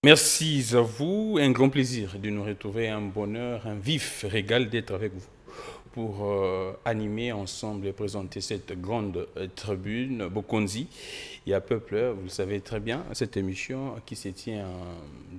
Merci à vous, un grand plaisir de nous retrouver, un bonheur, un vif régal d'être avec vous pour animer ensemble et présenter cette grande tribune Bokonzi. Il y a Peuple, vous le savez très bien, cette émission qui se tient en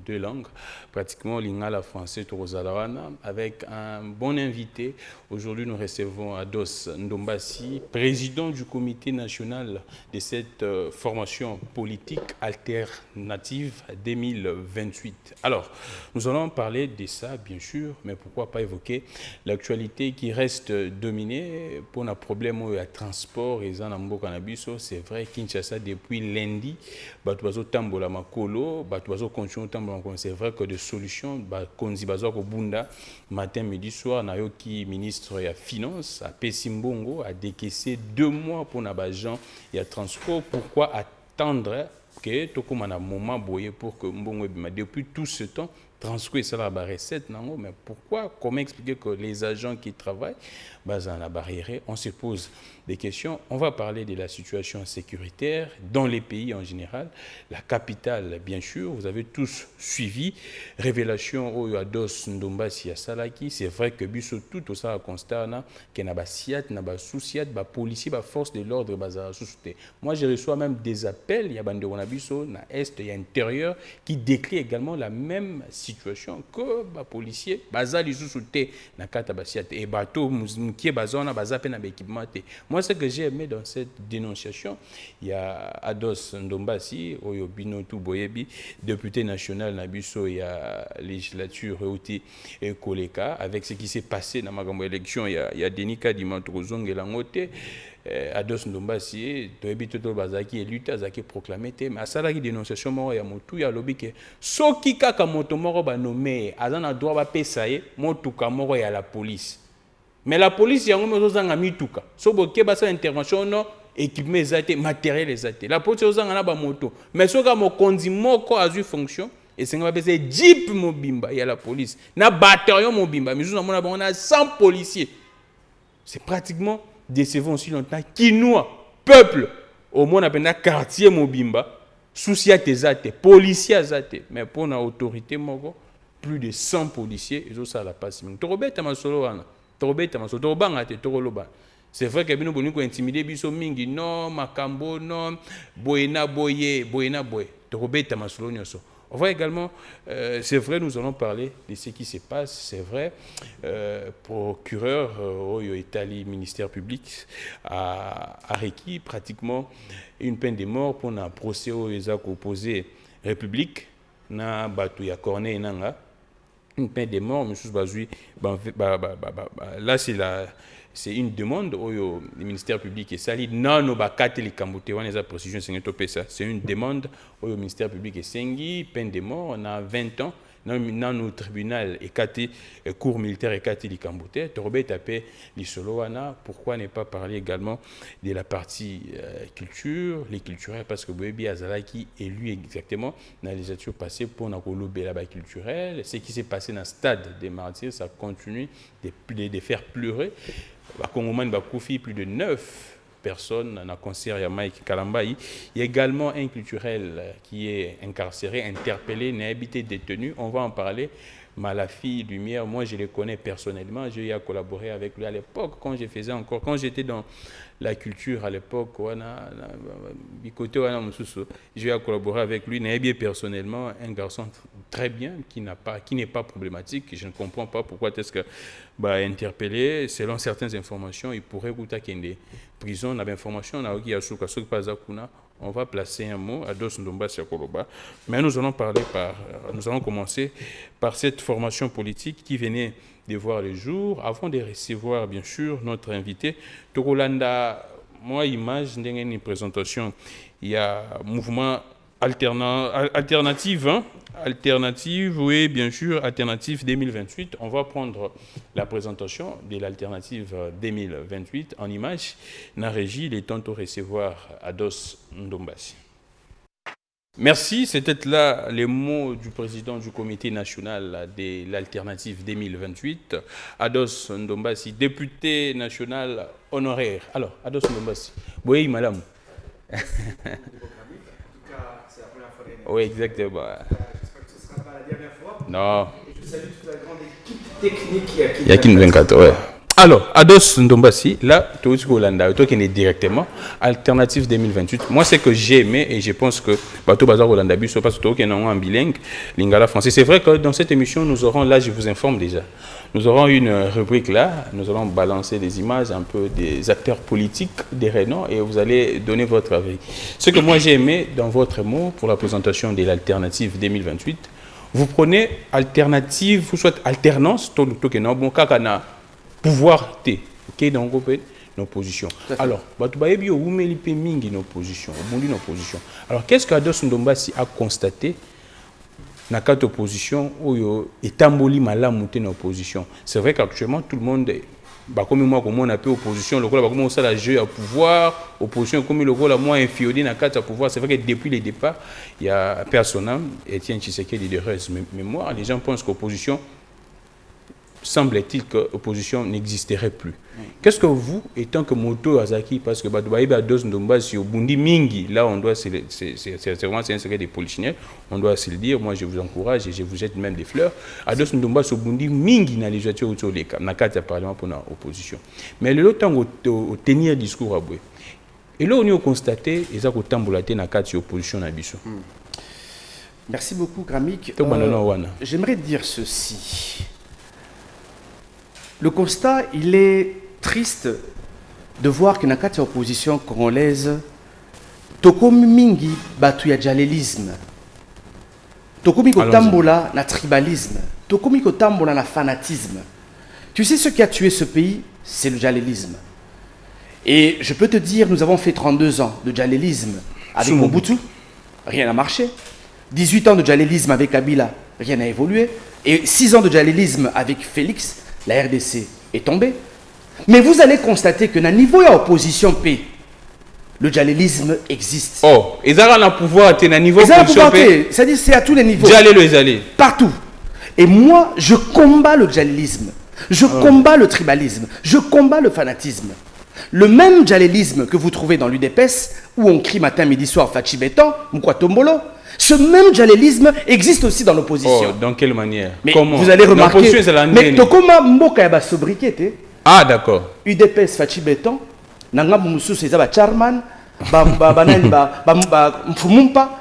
deux langues, pratiquement lingala français Torozalawana, avec un bon invité. Aujourd'hui, nous recevons Ados Ndombasi, président du comité national de cette formation politique alternative 2028. Alors, nous allons parler de ça, bien sûr, mais pourquoi pas évoquer l'actualité qui reste dominée pour un problème de transport et c'est vrai Kinshasa depuis lundi batuazo tambola makolo batuazo continue tambola makolo. C'est vrai que des solutions konzi bazo ko bunda matin midi soir na yoki ministre ya finance a Pesimbongo a décaissé 2 mois pour na bagent ya transport. Pourquoi attendre que tokoma na moment boye pour que mbongo bima depuis tout ce temps transcrire ça la recette nango? Mais pourquoi, comment expliquer que les agents qui travaillent dans la barrière, on se pose des questions. On va parler de la situation sécuritaire dans les pays en général, la capitale bien sûr, vous avez tous suivi, révélation au Ados Ndombasi à Salaki, c'est vrai que biso tout ça constat que na ba siat na ba souciat ba policier ba force de l'ordre bazar sous-souté. Moi je reçois même des appels, il y a bande na biso na est et intérieur qui décrit également la même situation que les policiers bazali sous-souté na kata ba siat et bateau qui est bazona bazape na équipement. Moi, ce que j'ai aimé dans cette dénonciation, il y a Ados Ndombasi, Oyobino Touboyebi, député national Nabuso, il y a législature Euti et Koleka, avec ce qui s'est passé dans ma élection, il y a Denika Dimantrozong et Langote. Ados Ndombasi, Toyebi Toto Bazaki et Luta Zaki proclamé, mais à ça, la dénonciation, il y a Motu, il y a lobby que Soki Kaka Motomoro ba nommé, Azana droit ba pesaye, Motuka Moro et à la police. Mais la police, il y a un peu de mituka. So boke basa intervention non équipement exacté, matériel exacté. La police ils ont un moto. Mais so ka mo kondi moko a eu fonction et c'est nga bese jeep mobimba il y a la police. Na bataillon mobimba, mais on a 100 policiers. C'est pratiquement décevant aussi longtemps Kinois, peuple au moins on a quartier mobimba, souci à tes athées, policiers athées. Mais pour une autorité moko plus de 100 policiers, ils ont ça la passe. Torobet masolo wana. C'est vrai que nous avons intimidé biso mingi non makambo non boyena boye torobeta masolo nyoso. On voit également, c'est vrai, nous allons parler de ce qui se passe, c'est vrai, procureur au Italie, ministère public, a requis pratiquement une peine de mort pour un procès aux opposés République, na batu ya Corneille nanga. Une peine de mort, M. Bazoui, là c'est une demande au ministère public et ça dit non no bakate les kamboté on les précision c'est une demande au ministère public et sengi peine de mort on a 20 ans dans le tribunal et kati cour militaire et kati les kamboté torobé tapé les soloana. Pourquoi ne pas parler également de la partie culture, les culturels, parce que Boebi Azalaki est élu exactement dans les législature passées pour la là-bas culturel. Ce qui s'est passé dans le stade des martyrs, ça continue de faire pleurer. Congomani Bakoufi, plus de 9 personnes dans le concert à Mike Kalambaï. Il y a également un culturel qui est incarcéré, interpellé, n'est habité, détenu. On va en parler. Malafi Lumière, moi je le connais personnellement, j'ai eu à collaborer avec lui à l'époque quand j'étais dans la culture à l'époque, j'ai eu à collaborer avec lui, bien personnellement, un garçon très bien qui n'est pas problématique. Je ne comprends pas pourquoi est-ce que interpellé, selon certaines informations, il pourrait goûter des prisons, l'information on va placer un mot à Dos Ndombasi Koloba. Mais nous allons commencer par cette formation politique qui venait de voir le jour, avant de recevoir bien sûr notre invité. Tokolanda, moi, image, une présentation, il y a mouvement alternative, oui, bien sûr, alternative 2028. On va prendre la présentation de l'alternative 2028 en image. Na régie, il est temps de recevoir Ados Ndombasi. Merci, c'était là les mots du président du comité national de l'alternative 2028, Ados Ndombasi, député national honoraire. Alors, Ados Ndombasi, oui, madame. Oui, exactement. Non. Je salue toute la grande équipe technique qui a quitté. Il y a Kin 24, ouais. Alors, Ados Ndombasi, là, tout ce que toi qui est directement, Alternative 2028. Moi, c'est que j'ai aimé et je pense que Bateau Bazar Rolanda Busso, parce que toi qui est en bilingue, lingala français. C'est vrai que dans cette émission, nous aurons, là, je vous informe déjà, nous aurons une rubrique là, nous allons balancer des images un peu des acteurs politiques, des rénons, et vous allez donner votre avis. Ce que moi j'ai aimé dans votre mot pour la présentation de l'Alternative 2028, vous prenez alternative, ou soit alternance, tout le monde, bon, kakana. Pouvoir T, qui est dans l'opposition. Alors, vous mettez mingi dans l'opposition, alors, qu'est-ce qu'Ados Ndombasi a constaté dans cette opposition où il est tamboli malam dans l'opposition? C'est vrai qu'actuellement, tout le monde est. Comme moi, comme on appelle opposition, le rôle comme ça la jeu à pouvoir, opposition comme le rôle à moi inféodé dans quatre à pouvoir. C'est vrai que depuis le départ, il y a personne, Étienne Tshisekedi de reste mémoire, les gens pensent qu'opposition semble-t-il que l'opposition n'existerait plus. Qu'est-ce que vous, étant que Moto Azaki, parce que Ados Ndombasi au Bundi Mingi, là on doit, c'est vraiment un secret des polichinelles, on doit se le dire, moi je vous encourage et je vous jette même des fleurs. Ados Ndombasi au Bundi Mingi dans les législature autour des cas, dans le cadre du Parlement pour l'opposition. Mais le temps au tenir discours à Boué. Et là on a constaté, ils ont tambulaté dans le cadre de l'opposition à Bissau. Merci beaucoup, Gramik. J'aimerais dire ceci. Le constat, il est triste de voir que dans la opposition congolaise, Tokomi Mingi batuya djalelisme, Tokomi kotambola na tribalisme, Tokomi kotambola na fanatisme. Tu sais ce qui a tué ce pays, c'est le djalelisme. Et je peux te dire, nous avons fait 32 ans de djalelisme avec Mobutu, rien n'a marché. 18 ans de djalelisme avec Kabila, rien n'a évolué. Et 6 ans de djalelisme avec Félix, la RDC est tombée. Mais vous allez constater que dans le niveau de l'opposition P, le djalelisme existe. Oh, ils ont un pouvoir à niveau de l'opposition P. C'est-à-dire c'est à tous les niveaux. Djalé. Partout. Et moi, je combats le djalelisme. Je combats le tribalisme. Je combats le fanatisme. Le même djalelisme que vous trouvez dans l'UDPS, où on crie matin, midi, soir, Fachi Bétan, Moukwa Tombolo, ce même djalelisme existe aussi dans l'opposition. Oh, dans quelle manière? Mais comment? Vous allez remarquer. Mais Tokoma Mboka Yaba sobriquet. Ah, d'accord. UDPS Fachi Béton, Nanga Moumoussou Sezaba Charman, Mfumumpa,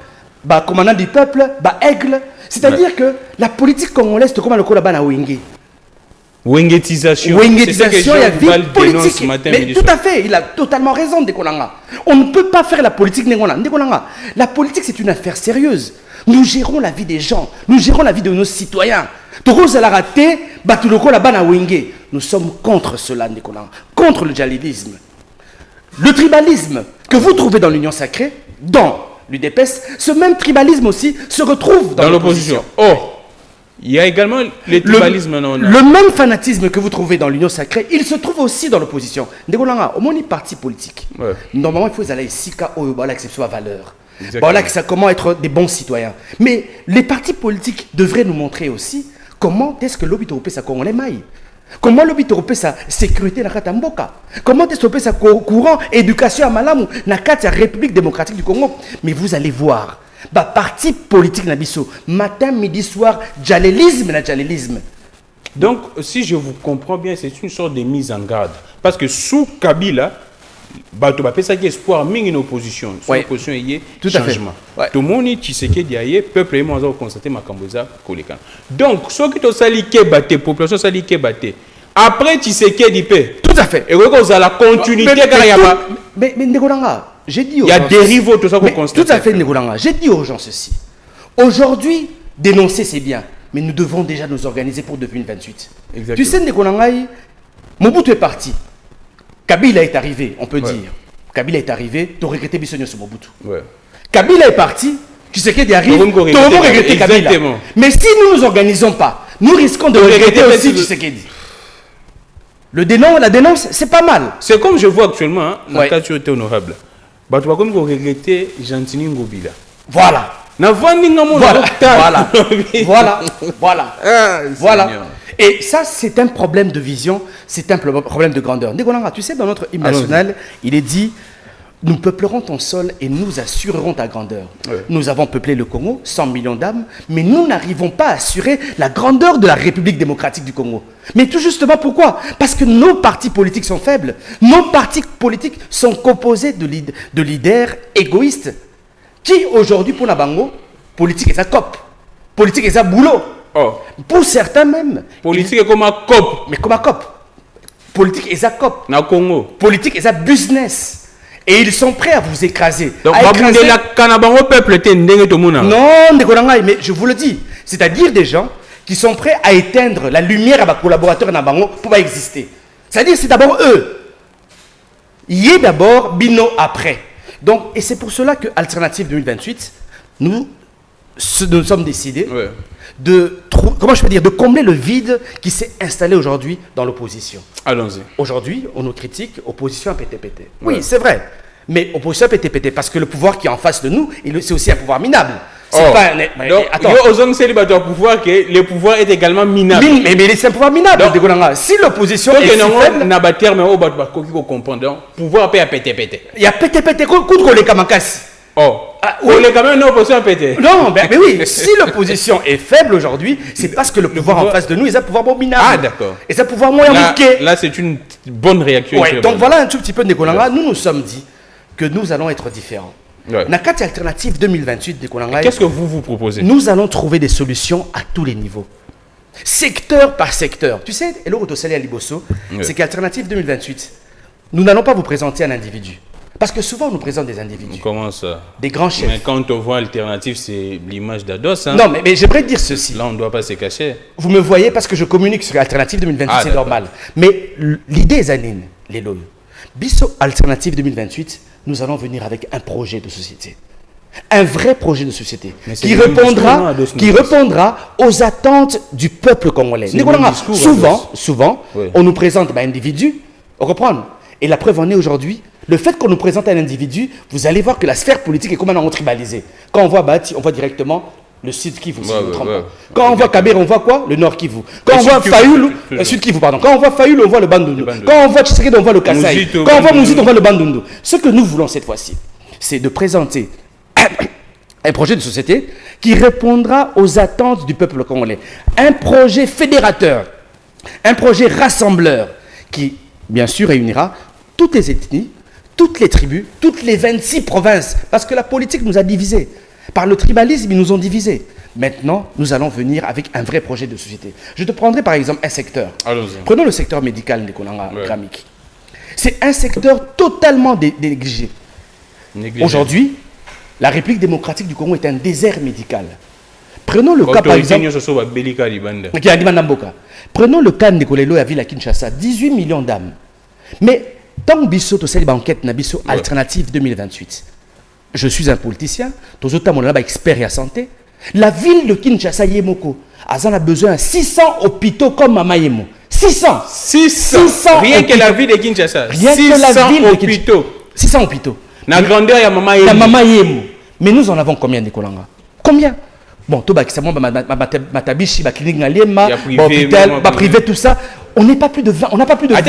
commandant du peuple, Aigle. C'est-à-dire que la politique congolaise, Tokoma le Kolabana Wenge. Wengetisation. Wengetisation, il y a vie politique. Mais tout à fait, il a totalement raison, Ndekolanga. On ne peut pas faire la politique Ndekolanga. La politique, c'est une affaire sérieuse. Nous gérons la vie des gens. Nous gérons la vie de nos citoyens. Nous sommes contre cela, Ndekolanga. Contre le djihadisme. Le tribalisme que vous trouvez dans l'Union sacrée, dans l'UDPS, ce même tribalisme aussi se retrouve dans l'opposition. Oh, il y a également le tribalisme. Le même fanatisme que vous trouvez dans l'Union sacrée, il se trouve aussi dans l'opposition. Ndekolanga, au moins les partis politiques. Ouais. Normalement, il faut aller ici, exception à valeur. Voilà comment être des bons citoyens. Mais les partis politiques devraient nous montrer aussi comment est-ce que l'obit européen ça congolais maille. Comment l'obit européen sa sécurité na katamboka. Comment est-ce que ça courant éducation à Malamou na la République démocratique du Congo. Mais vous allez voir, parti politique na biso matin midi soir djalelisme na djalelisme. Donc si je vous comprends bien, c'est une sorte de mise en garde parce que sous Kabila bato ba pesa ki espoir mingi une opposition sur l'opposition y tout changement tout monde Tshisekedi aye peuple et moi a constaté makamboza koleka donc ce qui to sali ke baté population sali ke baté après Tshisekedi pe tout à fait et vous la continuité car y a pas mais Ndekolanga j'ai dit il y a dérive tout ça qu'on constate tout à fait Ndekolanga j'ai dit aux gens ceci aujourd'hui dénoncer c'est bien mais nous devons déjà nous organiser pour 2028. Exactement. Tu sais Ndekolanga Mobutu est parti. Kabila est arrivé, on peut dire. Kabila est arrivé, tu regrettes Bissonio sur Mobutu. Kabila est parti, tu sais qu'il arrive, tu regretter Kabila. Mais si nous ne nous organisons pas, nous risquons de regretter aussi Tshisekedi. La dénonce, c'est pas mal. C'est comme je vois actuellement, la culture est honorable. Tu vas comme regretter Gentini Ngobila. Voilà. Voilà. Et ça, c'est un problème de vision, c'est un problème de grandeur. Tu sais, dans notre hymne national, il est dit nous peuplerons ton sol et nous assurerons ta grandeur. Ouais. Nous avons peuplé le Congo, 100 millions d'âmes, mais nous n'arrivons pas à assurer la grandeur de la République démocratique du Congo. Mais tout justement, pourquoi? Parce que nos partis politiques sont faibles. Nos partis politiques sont composés de leaders égoïstes qui, aujourd'hui, pour Nabango, politique est sa cop. Politique est sa boulot. Oh. Pour certains même. Politique est comme un cop. Mais comme un cop. Politique est sa cop. Na Congo. Politique est sa business. Et ils sont prêts à vous écraser. Donc, peuple non, mais je vous le dis. C'est-à-dire des gens qui sont prêts à éteindre la lumière à leurs collaborateurs Nabango pour pas exister. C'est-à-dire c'est d'abord eux. Il y est d'abord, Bino après. Donc, et c'est pour cela que Alternative 2028, nous sommes décidés de combler le vide qui s'est installé aujourd'hui dans l'opposition. Allons-y. Aujourd'hui, on nous critique, opposition à PTPT. Oui, c'est vrai. Mais opposition à PTPT, parce que le pouvoir qui est en face de nous, c'est aussi un pouvoir minable. C'est pas un... Donc, pouvoir que le pouvoir est également minable. Mais c'est un pouvoir minable. Donc, si l'opposition est faible... Le pouvoir à PTPT. Il y a PTPT contre les Kamakasi. Oh. Oui. Non, mais oui, si l'opposition est faible aujourd'hui, c'est parce que le pouvoir en face de nous est un pouvoir minable. Ah, d'accord. Et c'est un pouvoir moyen risqué. Là, c'est une bonne réaction. Ouais, donc voilà un tout petit peu de Nikolanga. Nous nous sommes dit que nous allons être différents. Nakati Alternative 2028 de Nikolanga. Qu'est-ce que vous proposez? Nous allons trouver des solutions à tous les niveaux. Secteur par secteur. Tu sais, Elo Rotosali à Liboso, c'est qu'Alternative 2028, nous n'allons pas vous présenter un individu. Parce que souvent, on nous présente des individus. Comment ça? Des grands chefs. Mais quand on voit Alternative, c'est l'image d'Ados. Hein? Non, mais j'aimerais dire ceci. Là, on ne doit pas se cacher. Vous me voyez parce que je communique sur Alternative 2028, c'est normal. Mais l'idée est Zanine, les loyaux. Bisso Alternative 2028, nous allons venir avec un projet de société. Un vrai projet de société qui répondra aux attentes du peuple congolais. Souvent, on nous présente un individu, on reprend. Et la preuve en est aujourd'hui, le fait qu'on nous présente un individu, vous allez voir que la sphère politique est complètement tribalisée. Quand on voit Bati, on voit directement le Sud Kivu, si je ne me trompe pas. Quand on voit Kabir, on voit quoi? Le Nord Kivu. Quand on voit Fayoulou, Sud Kivu, pardon. Quand on voit Fayoulou, on voit le Bandundu. Quand on voit Tshisekedi, on voit le Kasaï. Quand on voit Mouzid, on voit le Bandundu. Ce que nous voulons cette fois-ci, c'est de présenter un projet de société qui répondra aux attentes du peuple congolais. Un projet fédérateur, un projet rassembleur qui, bien sûr, réunira toutes les ethnies, toutes les tribus, toutes les 26 provinces. Parce que la politique nous a divisés. Par le tribalisme, ils nous ont divisés. Maintenant, nous allons venir avec un vrai projet de société. Je te prendrai par exemple un secteur. Prenons le secteur médical de Konanga Gramik. C'est un secteur totalement négligé. Aujourd'hui, la République démocratique du Congo est un désert médical. Prenons le cas par exemple... Prenons le cas de Nicolelo à Ville à Kinshasa, 18 millions d'âmes. Mais tant que Bisso to celle banquette na Bisso Alternative 2028. Je suis un politicien, tous autres mon expert et à santé. La ville de Kinshasa Yemoko a besoin de 600 hôpitaux comme Mama Yemo. 600. Rien que la ville de Kinshasa. Rien que la ville de Kinshasa. 600 hôpitaux. La grandeur il y a Mama Yemo. Mais nous en avons combien de Kolanga? Combien? Bon, tout ça, Matabishi, clinique Naliema, hôpital, privé, tout ça. On n'est pas plus de 20. On n'a pas plus de 20.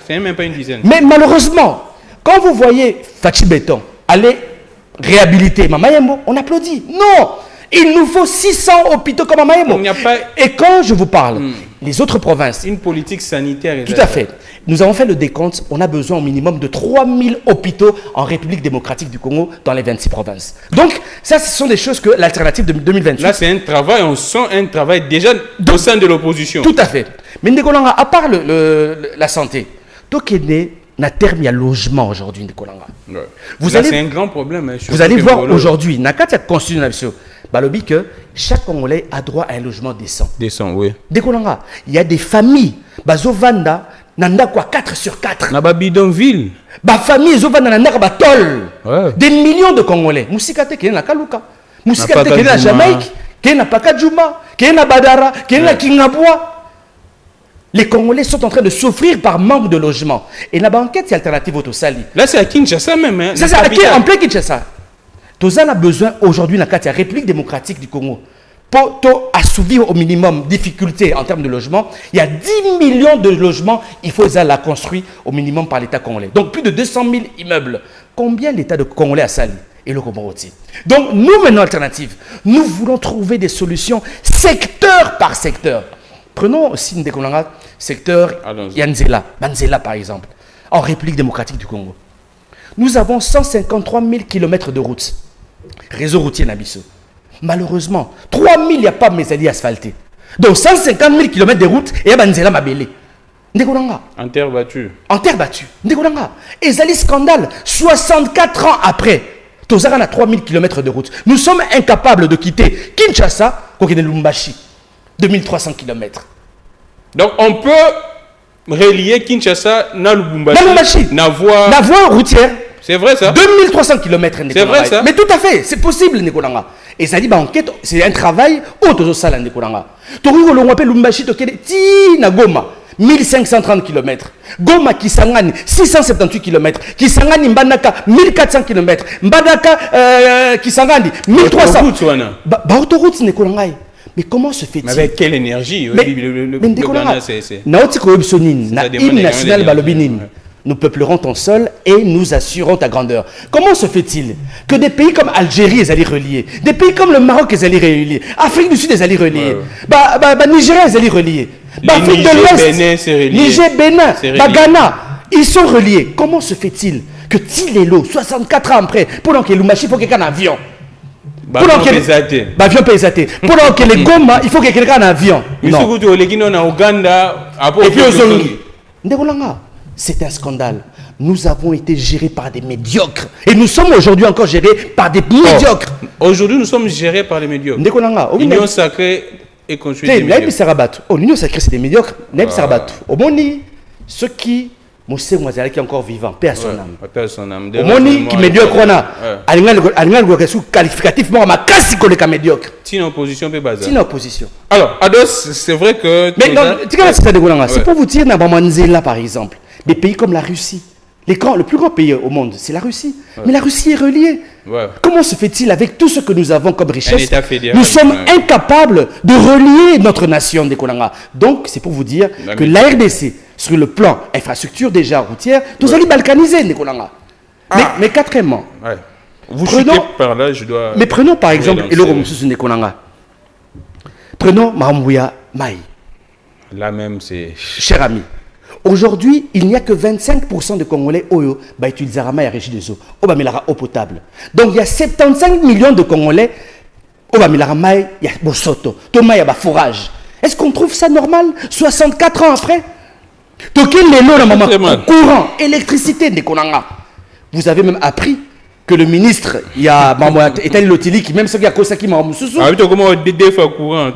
C'est même pas une dizaine. Mais malheureusement, quand vous voyez Fachi Béton aller réhabiliter Mama Yembo, on applaudit. Non! Il nous faut 600 hôpitaux comme Mama Yembo. Et quand je vous parle, les autres provinces... Une politique sanitaire. Tout à fait. Nous avons fait le décompte. On a besoin au minimum de 3000 hôpitaux en République démocratique du Congo dans les 26 provinces. Donc, ça, ce sont des choses que l'alternative de 2028... Là, c'est un travail, on sent un travail déjà au sein de l'opposition. Tout à fait. Mais Ndekolanga, à part la santé, Tokene n'a terme à logement aujourd'hui, Ndekolanga. C'est un grand problème. Vous allez voir aujourd'hui, Nakata Constitution, Balobi que chaque Congolais a droit à un logement décent. Décent, oui. Ndekolanga, il y a des familles, Bazovanda, Nanda quoi 4 sur 4. Naba bidonville. Famille Zovanda Nanda Batol. Des millions de Congolais. Mousikate qui est na Kaluka. Mousikate qui est na Jamaïque, qui est na Pakadjouma, qui est na Badara, qui est na Kingabwa. Les Congolais sont en train de souffrir par manque de logement. Et la banquette alternative au Tosali. Là, c'est à Kinshasa même. Hein, c'est en plein Kinshasa. Tozan a besoin aujourd'hui, dans la République démocratique du Congo, pour assouvir au minimum difficultés en termes de logement, il y a 10 millions de logements, il faut la construire au minimum par l'État congolais. Donc plus de 200 000 immeubles. Combien l'État de congolais a sali? Et le Comoroti. Donc nous, maintenant, alternative, nous voulons trouver des solutions secteur par secteur. Prenons aussi Ndekolanga, secteur Yanzela, Banzela par exemple, en République démocratique du Congo. Nous avons 153 000 km de routes. Réseau routier Nabiso. Malheureusement, 3 000, il n'y a pas mes alliés asphaltés. Donc 150 000 km de routes et Banzela Mabélé. Ndekolanga. En terre battue. En terre battue. Ndekolanga. Et Zali scandale, 64 ans après. Tozara a 3000 km de route. Nous sommes incapables de quitter Kinshasa, Kokene Lumbashi, 2300 km. Donc on peut relier Kinshasa à Lubumbashi. La voie routière. C'est vrai ça? 2300 km. C'est vrai ça? Mais tout à fait, c'est possible, Ndekolanga. Et ça dit, enquête, c'est un travail autour de ça, Ndekolanga. Torigo l'on appelle Lumbashi, Tokene, Tina Goma. 1530 km. Goma Kisangani, 678 km. Kisangani Mbandaka, 1400 km. Mbandaka Kisangani, 1300 km. Autoroute, Ndekolanga. Mais comment se fait-il? Avec quelle énergie? Mais Ndekolanga, Naotiko Ebsonin, na hymne national Balobinin. Nous peuplerons ton sol et nous assurons ta grandeur. Comment se fait-il que des pays comme Algérie, les alliés reliés, des pays comme le Maroc, les alliés reliés, Afrique du Sud, les alliés reliés, Nigeria, les alliés reliés, Afrique de l'Ouest, Niger, Bénin, Ghana, ils sont reliés. Comment se fait-il que Tilelo, 64 ans après, pendant que Lumbashi, il faut quelqu'un en avion? Avion pesaté. Pendant que les Goma, il faut que quelqu'un en avion. Non. Et puis aux Zongi. Ndekolanga. C'est un scandale. Nous avons été gérés par des médiocres. Et nous sommes aujourd'hui encore gérés par des médiocres. Aujourd'hui, nous sommes gérés par les médiocres. L'Union sacrée est construite des médiocres. L'Union sacrée, c'est des médiocres. Au Moni, ceux qui... Moussé Mouazala qui est encore vivant, paix à son âme. Au Moni, qui est médiocre, on a. Un qualificatif, mais on a cassé les médiocres. Tine opposition, peut baser. Tine opposition. Alors, Ados, c'est vrai que... Mais non, c'est pour vous dire, Nabamanzela, par exemple. Des pays comme la Russie, le plus grand pays au monde, c'est la Russie. Ouais. Mais la Russie est reliée. Ouais. Comment se fait-il avec tout ce que nous avons comme richesse? Nous sommes incapables de relier notre nation des Konanga. Donc, c'est pour vous dire que la RDC, sur le plan infrastructure déjà routière, nous allons balkaniser les Konanga. Mais quatrièmement, vous chutez par là, je dois... Mais prenons par exemple, prenons Mahamouya Maï. Là même, c'est... Cher ami. Aujourd'hui, il n'y a que 25% de Congolais qui utilisent la régie des eaux, eau potable. Donc il y a 75 millions de Congolais qui utilisent bosoto, il forage. Est-ce qu'on trouve ça normal 64 ans après? Courant, électricité, vous avez même appris que le ministre, il y a Etali Lotili qui même ce qui a Kosaki Mamoussousou.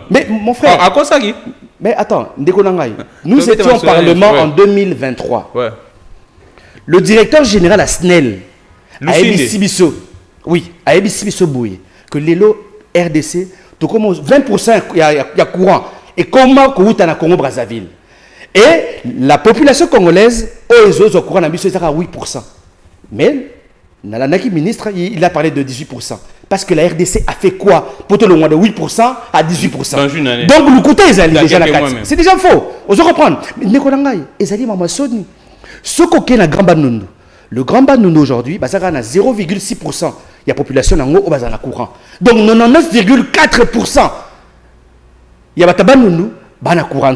Mais mon frère. À Kosaki. Mais attends, nous étions au Parlement en 2023. Ouais. Le directeur général à SNEL, à Ebisibiso, Bouye, que l'élo RDC, 20% il y a courant. Et comment Kouta na Congo Brazzaville? Et la population congolaise, au courant na biso, c'est à 8%. Mais, Nalanaki ministre, il a parlé de 18%. Parce que la RDC a fait quoi pour tout le mois de 8% à 18%. Donc, le côté, c'est déjà faux. On se reprend. Mais Nekolangai, Ezali Mamasoni. Ce coquin na Grand Banundu. Le Grand Banundu aujourd'hui, ça a 0,6%. Il y a population au bazar courant. Donc, 99,4%. Il y a Batabanundu, bana courant.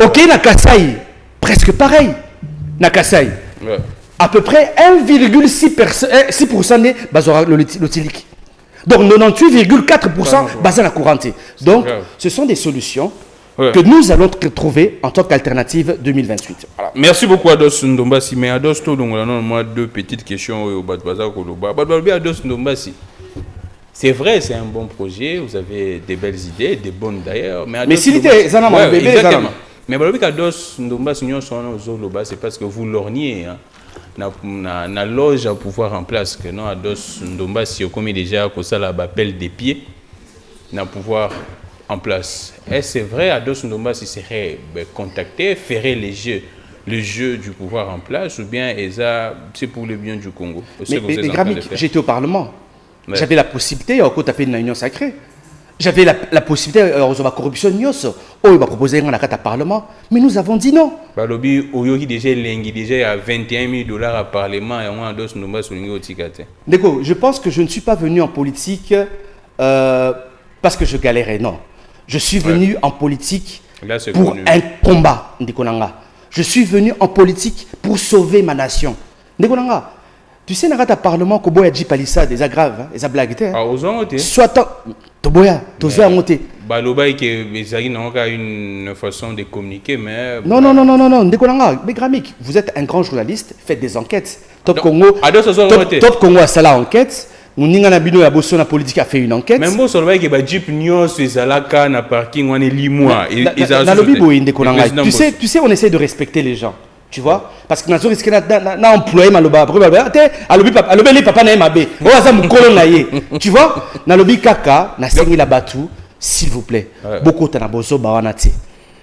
Ok, na Kasai, presque pareil. Na Kasai. À peu près 1,6% de l'otilique. Donc 98,4% basé la courante. Donc ce sont des solutions que nous allons trouver en tant qu'alternative 2028. Voilà. Merci beaucoup Ados Ndombasi. Mais Ados, moi deux petites questions au Ados Ndombasi. C'est vrai, c'est un bon projet. Vous avez des belles idées, des bonnes d'ailleurs. Mais si exactement. Mais Ados Ndombasi, c'est parce que vous lorgnez. Na loge à pouvoir en place que non Ados Ndombasi comme déjà que ça la appel des pieds na pouvoir en place. Et c'est vrai Ados Ndombasi serait contacté, ferait le jeu du pouvoir en place ou bien c'est pour le bien du Congo. Mais Gramic, j'étais au Parlement. Ouais. J'avais la possibilité, encore taper une union sacrée. J'avais la possibilité de la corruption, il va proposer un acte à Parlement, mais nous avons dit non. Balobi, Oyoki déjà à 21 000 $ à Parlement et on a d'autres numéros sur le Tikate. D'accord, je pense que je ne suis pas venu en politique parce que je galérais, non. Je suis venu en politique pour un combat, Ndekonanga. Je suis venu en politique pour sauver ma nation. Ndekonanga, tu sais, dans le Parlement, Kobo a dit palissa des aggraves, des blagues. Ah, aux gens, soit Toboya, Tozoya a monté. Baloba, ils n'ont pas une façon de communiquer, mais. Non, Ndekonanga, mais Gramik, vous êtes un grand journaliste, faites des enquêtes. Top Congo a fait l'enquête. N'ingana bino ya bosso na politique a fait une enquête. Même bosso le que ba jeep nyos ezalaka na parking wana limoa. Na lobi boye ndekonanga. Tu sais on essaie de respecter les gens. Tu vois parce que nazo risquer na employé maloba après alobi les papa na mabe. O aza mukolo na ye. Tu vois na lobi kaka na sengi la batu s'il vous plaît. Beaucoup tana bosso ba wana ti.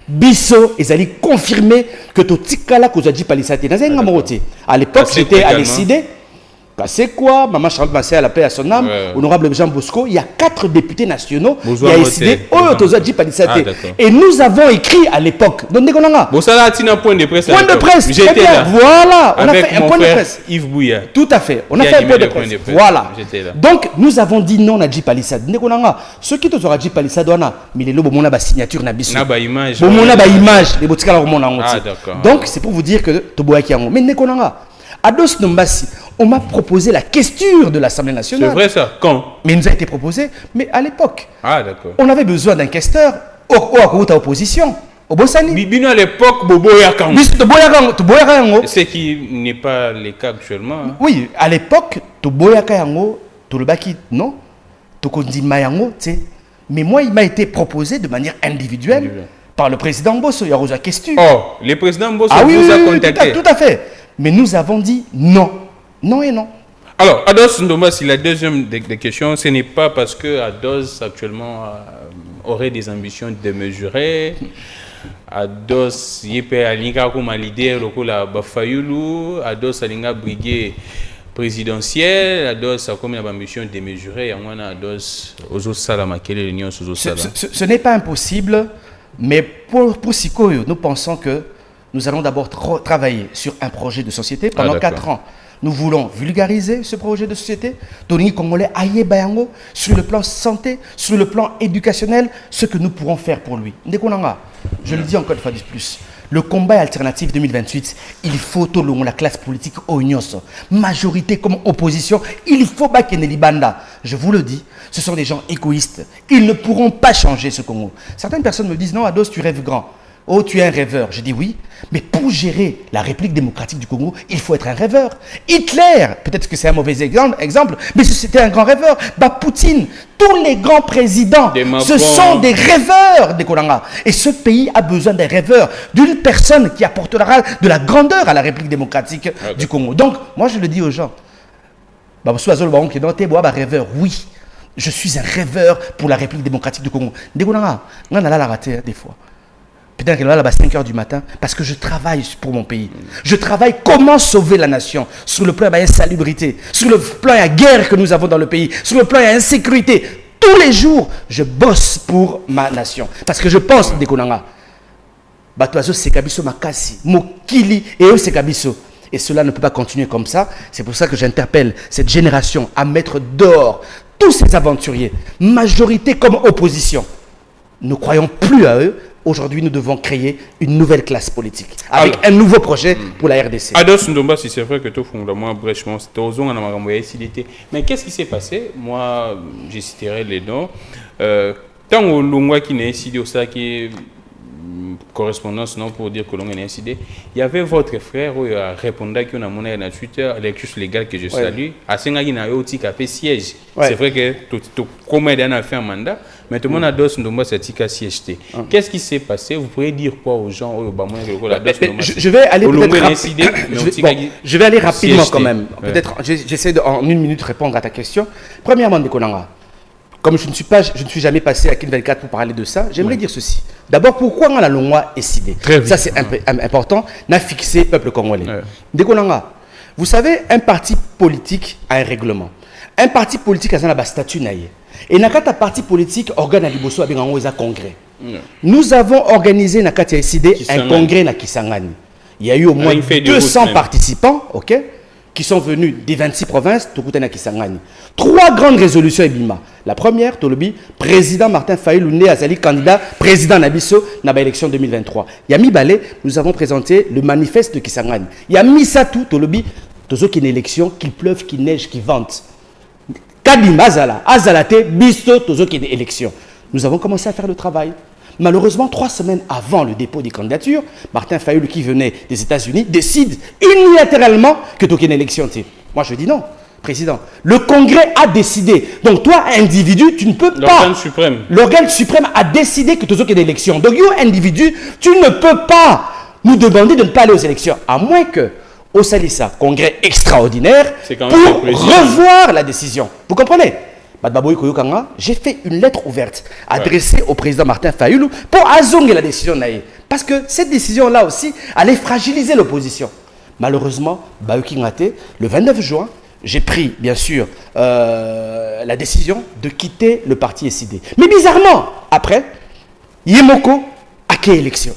Biso ezali confirmé que to tikala ko jadi palisate. Na zenga moté. À l'époque j'étais à décider. C'est quoi Maman Charlotte Massé à la paix à son âme, honorable Jean Bosco, il y a 4 députés nationaux qui a décidé et nous avons écrit à l'époque. Donc, point de presse. Point de presse. J'étais là. Voilà, on a avec fait un point de presse. Yves Bouya. Tout à fait. On a fait un point de presse. Voilà. Donc, nous avons dit non à Dji Palissade. Ceux qui te aura Dji Palissade, mais les lobes, on a signature, on a bisou. On a image. On a image. Les boutiques, donc, c'est pour vous dire que Toboya qui a mais Nekonanga. Ados Nombasi, on m'a proposé la question de l'Assemblée nationale. C'est vrai ça? Quand? Mais il nous a été proposé, mais à l'époque. Ah d'accord. On avait besoin d'un questeur au opposition. Au Bossani. Bibino à l'époque, Bobo Yakango. Ce qui n'est pas le cas actuellement. Hein. Oui, à l'époque, Toboya Kayango, Tolobaki, non? Tokondima Yango, tu sais. Mais moi, il m'a été proposé de manière individuelle par le président Bosso. Il y a une question. Oh, le président Bosso vous a contacté. Tout à fait. Mais nous avons dit non. Non et non. Alors, Ados Ndomba, si la deuxième des questions, ce n'est pas parce que Ados actuellement aurait des ambitions démesurées. Ados Yepe Alinga comme leader, le Bafayulu, Ados Alinga briguer présidentielle, Ados a comme une ambition démesurée. Ados Ozo Salama, quelle est l'union Ozo Salama? Ce n'est pas impossible, mais pour Sikoyo, nous pensons que nous allons d'abord travailler sur un projet de société pendant 4 ans. Nous voulons vulgariser ce projet de société, donner Congolais aïe bayango sur le plan santé, sur le plan éducationnel, ce que nous pourrons faire pour lui. Je le dis encore une fois de plus. Le combat alternatif 2028, il faut tout la classe politique au Nyos, majorité comme opposition, il faut Bakeneli Banda. Je vous le dis, ce sont des gens égoïstes. Ils ne pourront pas changer ce Congo. Certaines personnes me disent non, Ados, tu rêves grand. Oh, tu es un rêveur. Je dis oui, mais pour gérer la République démocratique du Congo, il faut être un rêveur. Hitler, peut-être que c'est un mauvais exemple, mais c'était un grand rêveur. Poutine, tous les grands présidents, ce sont des rêveurs des Konanga. Et ce pays a besoin d'un rêveur, d'une personne qui apportera de la grandeur à la République démocratique du Congo. Donc, moi je le dis aux gens, rêveur, oui, je suis un rêveur pour la République démocratique du Congo. Des Konanga, on a la raté des fois. Peut-être qu'elle va à 5 h du matin parce que je travaille pour mon pays. Je travaille comment sauver la nation. Sur le plan de la salubrité, sur le plan de la guerre que nous avons dans le pays, sur le plan de l'insécurité. Tous les jours, je bosse pour ma nation. Parce que je pense, Dekonanga, Batoazo Sekabiso Makasi, Mokili et eux Sekabiso. Et cela ne peut pas continuer comme ça. C'est pour ça que j'interpelle cette génération à mettre dehors tous ces aventuriers, majorité comme opposition. Nous ne croyons plus à eux. Aujourd'hui, nous devons créer une nouvelle classe politique avec un nouveau projet pour la RDC. Ados Ndomba, si c'est vrai que tu as moi brèchement, mais qu'est-ce qui s'est passé? Moi, je citerai les noms. Tant que l'on qui n'a décidé ça qui correspondance non pour dire que l'on a incidé. Il y avait votre frère qui a répondu qu'on a monnaie dans Twitter, l'électus légal que je salue. À Sengagi n'a aussi fait siège. C'est vrai que tout comme il a fait un mandat, mais tout le monde a dos de moi cette siège. Qu'est-ce qui s'est passé? Vous pourriez dire quoi aux gens au Bamouin je vais aller je vais aller rapidement quand même. Peut-être j'essaie en 1 minute répondre à ta question. Premièrement, Ndekonanga. Comme je ne suis jamais passé à Kin 24 pour parler de ça, j'aimerais dire ceci. D'abord, pourquoi on a le loi décidé? Ça, c'est important. On a fixé le peuple congolais. Dekonanga, vous savez, un parti politique a un règlement. Un parti politique a un statut. Et Nakata parti politique organe à Liboso avec un congrès. Nous avons organisé Nakata SID un congrès à Kisangani. Il y a eu au moins 200 participants, ok, qui sont venus des 26 provinces, Tokutana Kisangani. 3 grandes résolutions Ebima. La première, Tolobi, président Martin Fayulu né Azali, candidat président Nabiso, dans l'élection 2023. Yami Balé, nous avons présenté le manifeste de Kisangani. Yami Satou, Tolobi, Tozo qui est une élection, qu'il pleuve, qu'il neige, qu'il vente. Kadim Azala, Azalate, Bisto, Tozo qui est une élection. Nous avons commencé à faire le travail. Malheureusement, 3 semaines avant le dépôt des candidatures, Martin Fayulu, qui venait des États-Unis, décide unilatéralement que tu as une élection. Moi, je dis non, président. Le Congrès a décidé. Donc, toi, individu, tu ne peux pas. L'organe suprême. L'organe suprême a décidé que tu as une élection. Donc, toi, individu, tu ne peux pas nous demander de ne pas aller aux élections. À moins que, au Salissa, congrès extraordinaire, pour revoir la décision. Vous comprenez? J'ai fait une lettre ouverte adressée au président Martin Fayulu pour azonguer la décision. Parce que cette décision-là aussi allait fragiliser l'opposition. Malheureusement, le 29 juin, j'ai pris, bien sûr, la décision de quitter le parti SID. Mais bizarrement, après, Yemoko a créé élection.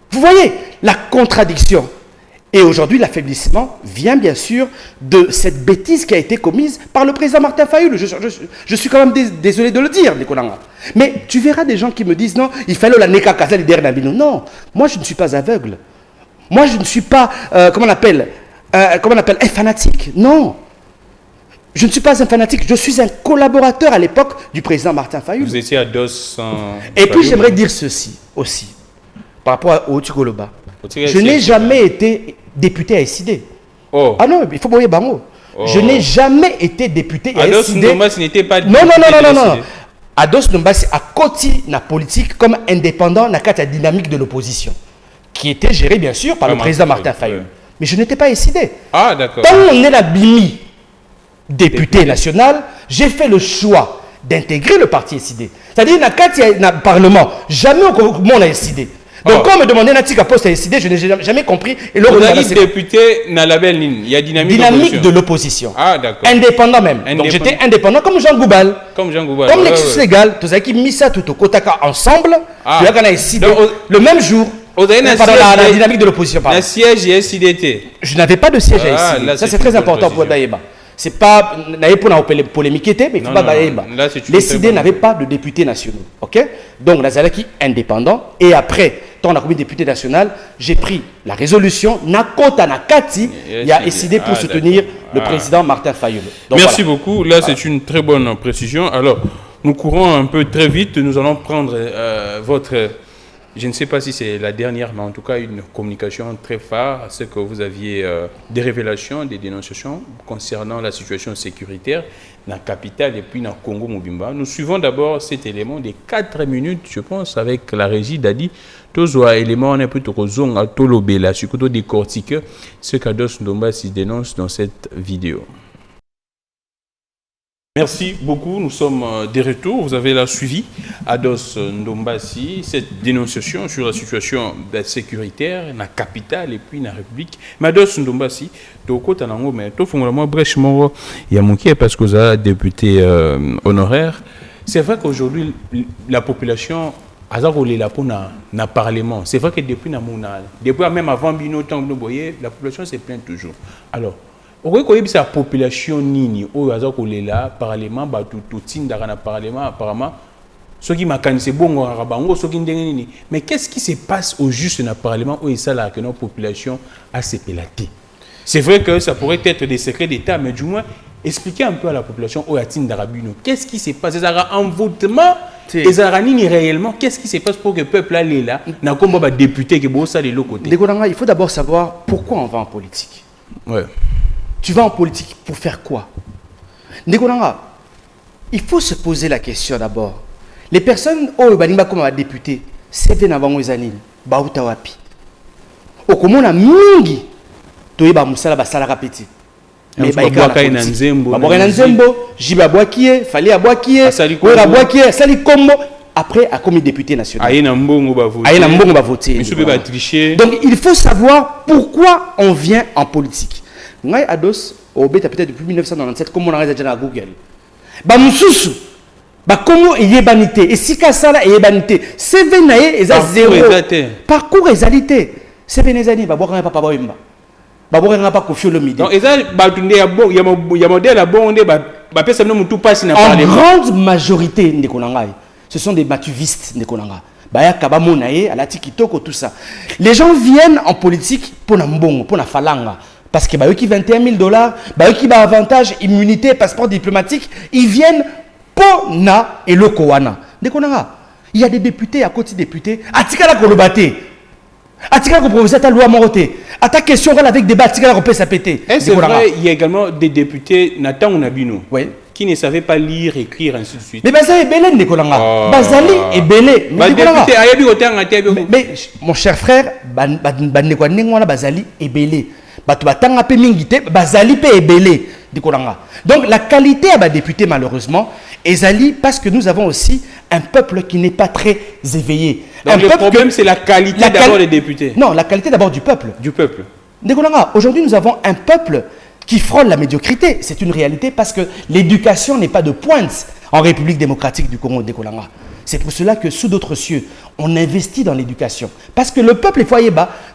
Vous voyez la contradiction. Et aujourd'hui, l'affaiblissement vient bien sûr de cette bêtise qui a été commise par le président Martin Fayulu. Je suis quand même désolé de le dire, Nicolanga. Mais tu verras des gens qui me disent non, il fallait la Neka Kazali derrière Nabino. Non, moi je ne suis pas aveugle. Moi je ne suis pas, comment on appelle, un fanatique. Non. Je ne suis pas un fanatique, je suis un collaborateur à l'époque du président Martin Fayulu. Vous étiez à DOS. Et puis j'aimerais dire ceci aussi, par rapport au Tukoloba. Je n'ai jamais été député à SID. Oh. Ah non, il faut voir Bango. Oh. Je n'ai jamais été député à Ados SID. Ndombasi n'était pas député. Non. Ados Ndombasi a côté la politique comme indépendant dans la dynamique de l'opposition, qui était gérée bien sûr par le président Martin Fayulu. Ouais. Mais je n'étais pas à SID. Ah d'accord. Quand on est la BIMI, député national, j'ai fait le choix d'intégrer le parti SID. C'est-à-dire dans le Parlement, jamais on a SID. Donc, quand on me demandait Natika poste à SID, je n'ai jamais compris. Et vous avez député dans la belle ligne. Il y a dynamique de l'opposition. Ah, d'accord. Indépendant même. Donc, j'étais indépendant comme Jean Goubal. Comme Nexus Légal, tu as qui mis ça tout au Kotaka ensemble. Tu as SID le même jour. La dynamique de l'opposition. Le siège est SIDT. Je n'avais pas de siège à SID. Ça, c'est très important pour Daïba. C'est pas pour polémique, mais il ne faut pas Daïba. Les SID n'avaient pas de députés nationaux. Ok? Donc, Nazalaki indépendant. Et après, quand on a commis député national, j'ai pris la résolution Nakota Nakati, il y a décidé pour soutenir le président Martin Fayulu. Merci beaucoup. Là, c'est une très bonne précision. Alors, nous courons un peu très vite. Nous allons prendre votre... Je ne sais pas si c'est la dernière, mais en tout cas une communication très phare, ce que vous aviez des révélations, des dénonciations concernant la situation sécuritaire dans la capitale et puis dans le Congo Mobimba. Nous suivons d'abord cet élément des 4 minutes, je pense, avec la régie d'Adi. Tous les éléments, on est plutôt zone à Tolobela, surtout décortiquer ce qu'Ados Ndombasi dénonce dans cette vidéo. Merci beaucoup, nous sommes de retour. Vous avez là suivi Ados Ndombasi, cette dénonciation sur la situation sécuritaire dans la capitale et puis dans la République. Mais Ados Ndombasi, parce que vous êtes député honoraire, c'est vrai qu'aujourd'hui, la population a le Parlement. C'est vrai que depuis même avant Bino, la population se plaint toujours. Alors, la population nini au hasard ko lela parlement ba tout tindara na parlement apparemment ceux qui makanise bongo rabango ceux qui ndengeni mais qu'est-ce qui se passe au juste dans le parlement où ça là que notre population a se pélaté. C'est vrai que ça pourrait être des secrets d'état mais du moins expliquer un peu à la population où tindara bino qu'est-ce qui se passe ça a un votement et ça nini réellement qu'est-ce qui se passe pour que le peuple là là na komba ba député que bo ça de l'autre côté. Il faut d'abord savoir pourquoi on va en politique. Ouais. Tu vas en politique pour faire quoi? Ndekolanga, il faut se poser la question d'abord. Les personnes au Banimba comme député, c'est bien avant les années, Baouta Wapi. Au Komona Mingi, Toyeba Moussala Basala Rapeti. Mais Baïka Nzembo, Jiba Boakie, Fali Aboakie, Oura Boakie, Sali Kombo. Après, a commis député national. Aïnambongo va voter. Donc, il faut savoir pourquoi on vient en politique. Ngai Ados, au peut-être depuis 1997, comme on a déjà à Google. Bamususu, Comment est banité? Et si Kassala est banité, c'est vénaé et ça zéro. Parcours égalité. C'est vénézani, bah boire un papa boimba. Bah boire un papa confio le midi. Donc, ça, bah tu n'es bon, il y a modèle à bon, on est bah personne ne tout passe n'a pas. En grande majorité de Konangai, ce sont des matuvistes de Konanga. Bah ya kaba monaye, à la tikitoko tout ça. Les gens viennent en politique pour na mbongo, pour na falanga. Parce que bah eux qui $21 000, bah eux qui ba avantage, immunité, passeport diplomatique, ils viennent pour na et le kowana. De Konanga. Il y a des députés à côté députés, atikala kolobate. Atikala ko professeur ta loi moroté. À ta question avec débat atikala ko pesa pété. C'est vrai, il y a également des députés Nathan Onabino. Oui. Qui ne savaient pas lire, écrire, ainsi de suite. Mais Bazali est belé, Nicolanga. Bazali est belé. Mais mon cher frère, Bazali est belé. Bazali est belé. Donc la qualité à député, malheureusement, Ezali, parce que nous avons aussi un peuple qui n'est pas très éveillé. Donc le problème, c'est la qualité d'abord des députés. Non, la qualité d'abord du peuple. Du peuple. Aujourd'hui, nous avons un peuple qui frôle la médiocrité. C'est une réalité parce que l'éducation n'est pas de pointe en République démocratique du Congo de Kolanga. C'est pour cela que sous d'autres cieux, on investit dans l'éducation. Parce que le peuple, il faut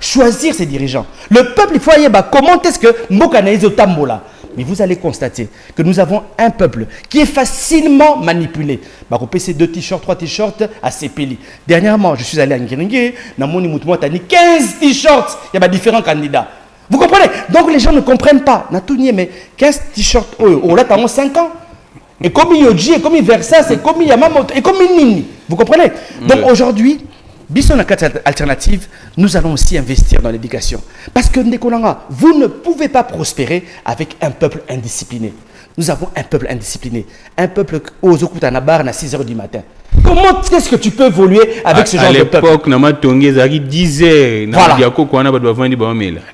choisir ses dirigeants. Le peuple, il faut comment est-ce que Mbokanaïzo Tambola. Mais vous allez constater que nous avons un peuple qui est facilement manipulé. Bah, on peut ces 2 t-shirts, 3 t-shirts à Sepeli. Dernièrement, je suis allé à Ngiringue, Namoni Moutmoua, t'as 15 t-shirts. Il y a différents candidats. Vous comprenez? Donc les gens ne comprennent pas. Mais 15 t-shirts, oh là, t'as 5 ans. Et comme il y a comme il Versa, c'est comme il y a Yamamoto, et comme il Nini. Vous comprenez? Donc aujourd'hui, Bisson alternative, nous allons aussi investir dans l'éducation. Parce que Ndekolanga, vous ne pouvez pas prospérer avec un peuple indiscipliné. Nous avons un peuple indiscipliné. Un peuple aux Okutanabar à 6 h du matin. Comment est-ce que tu peux évoluer avec ce genre de peuple? À l'époque,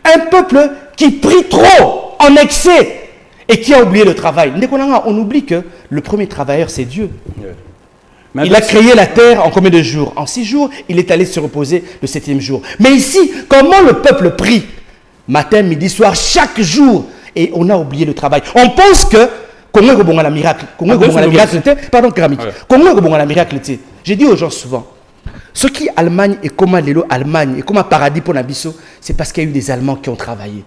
un peuple qui prie trop en excès et qui a oublié le travail. On oublie que le premier travailleur, c'est Dieu. Il a créé la terre en combien de jours? En 6 jours, il est allé se reposer le 7e jour. Mais ici, comment le peuple prie? Matin, midi, soir, chaque jour. Et on a oublié le travail. On pense que Congo est la miracle. Pardon, Keramik. Congo est la miracle. J'ai dit aux gens souvent, ce qui Allemagne et comme Allemagne et comme un paradis pour Nabiso, c'est parce qu'il y a eu des Allemands qui ont travaillé.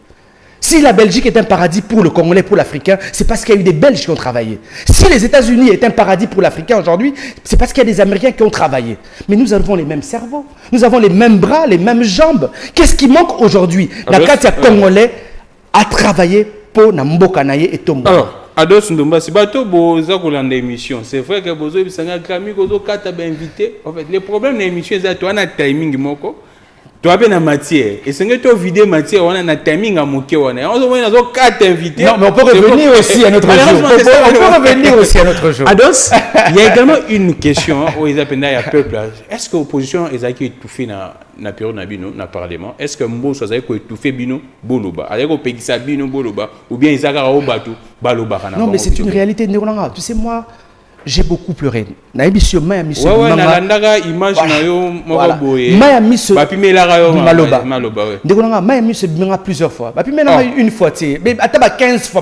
Si la Belgique est un paradis pour le Congolais, pour l'Africain, c'est parce qu'il y a eu des Belges qui ont travaillé. Si les États-Unis est un paradis pour l'Africain aujourd'hui, c'est parce qu'il y a des Américains qui ont travaillé. Mais nous avons les mêmes cerveaux, nous avons les mêmes bras, les mêmes jambes. Qu'est-ce qui manque aujourd'hui? La Katia Congolais a travaillé pour Nambokanaye et Tombo. Alors, Ados Ndomba, si bateau boza kolanda émission, c'est vrai que bozo bisanga krami kozo kata ba invité. En fait, le problème de l'émission c'est toi na timing moko. Tu as bien la matière. Et c'est que tu as vidé matière, on a un timing à moquer. On a 4 invités. Non, mais on peut revenir aussi à notre jour. On peut revenir aussi à notre jour. Ados, il y a également une question où ils appellent le peuple. Est-ce que l'opposition est étouffée dans la période dans le Parlement? Est-ce que Mbosso a étouffé Bino Boloba? Est-ce que Pegisa Bino Boloba? Ou bien ils ont Baloba? Non, mais c'est une réalité. Tu sais, moi, j'ai beaucoup pleuré. Maloba. Plusieurs fois. Une fois, 15 fois.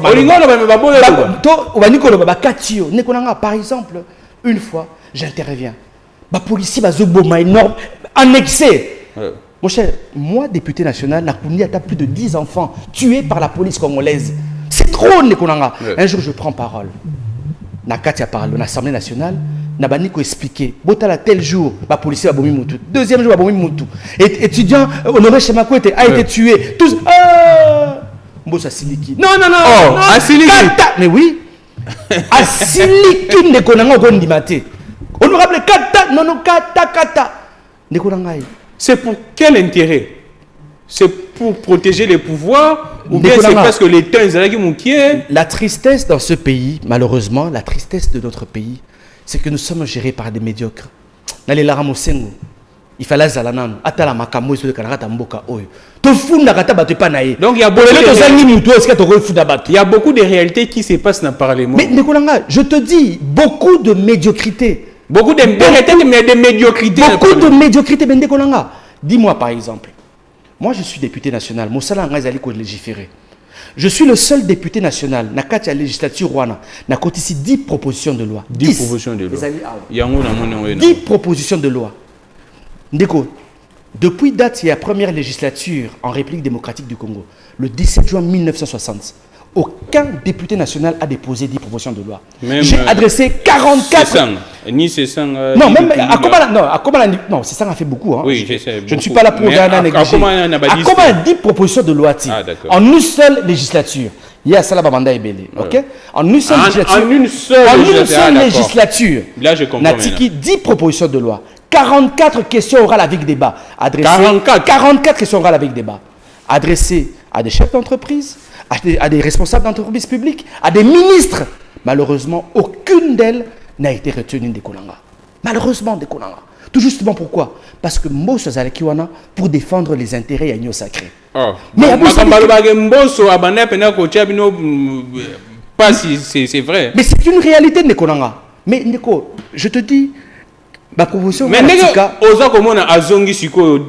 Par exemple, une fois, j'interviens. Les policiers sont énorme en excès. Mon cher, moi, député national, il y a plus de 10 enfants tués par la police congolaise. C'est trop, Un jour, je prends parole. Nakatia parle, l'Assemblée nationale, Nabaniko expliqué, Botala tel jour, la police a bombé Moutou. Deuxième jour, a bombé Moutou. Étudiant Honoré Chemakwete a été tué. Tous. Mbossa Siliki. Non. Oh, Asiliki. Mais oui. Asiliki ne konanga gondimate. Honorable Kata, non, Kata. Ne konanga. C'est pour quel intérêt? C'est pour protéger les pouvoirs ou bien c'est parce que l'État est mouqué? La tristesse dans ce pays, malheureusement, la tristesse de notre pays, c'est que nous sommes gérés par des médiocres. Il fallait Zalanano, Atala Makamo, de Kanarata Mboka Oyo. Donc il y a beaucoup de réalités qui se passent dans le Parlement. Mais Nicolanga, je te dis, beaucoup de médiocrité. Beaucoup de médiocrité. Beaucoup de médiocrité, mais Nicolanga. Dis-moi par exemple. Moi, je suis député national. Mon salaire est allé légiférer. Je suis le seul député national, na kati ya législature wana, na koti ici 10 propositions de loi. 10 propositions de loi. 10 propositions de loi. Ndeko, depuis date de la première législature en République démocratique du Congo, le 17 juin 1960, aucun député national a déposé 10 propositions de loi. J'ai adressé 44... Ni c'est ça. Non, même non, c'est ça a fait beaucoup. Hein. Oui, je sais. Je ne suis pas là pour gagner négliger. À 10 propositions de loi en une seule législature. Il y a ça là, Bamanda Ebele. Ok. En une seule législature. Là, je comprends. Natiki 10 propositions de loi. 44 questions orales avec débat. 44 questions orales avec débat. Adressées à des chefs d'entreprise, à des responsables d'entreprises publiques, à des ministres. Malheureusement, aucune d'elles n'a été retenue de Kolanga. Malheureusement, de Kolanga. Tout justement pourquoi? Parce que Mbosso Zalakiwana pour défendre les intérêts à l'Union sacrée. Mais c'est vrai. Mais c'est une réalité de Kolanga. Mais Ndeko, je te dis, ma proposition. Mais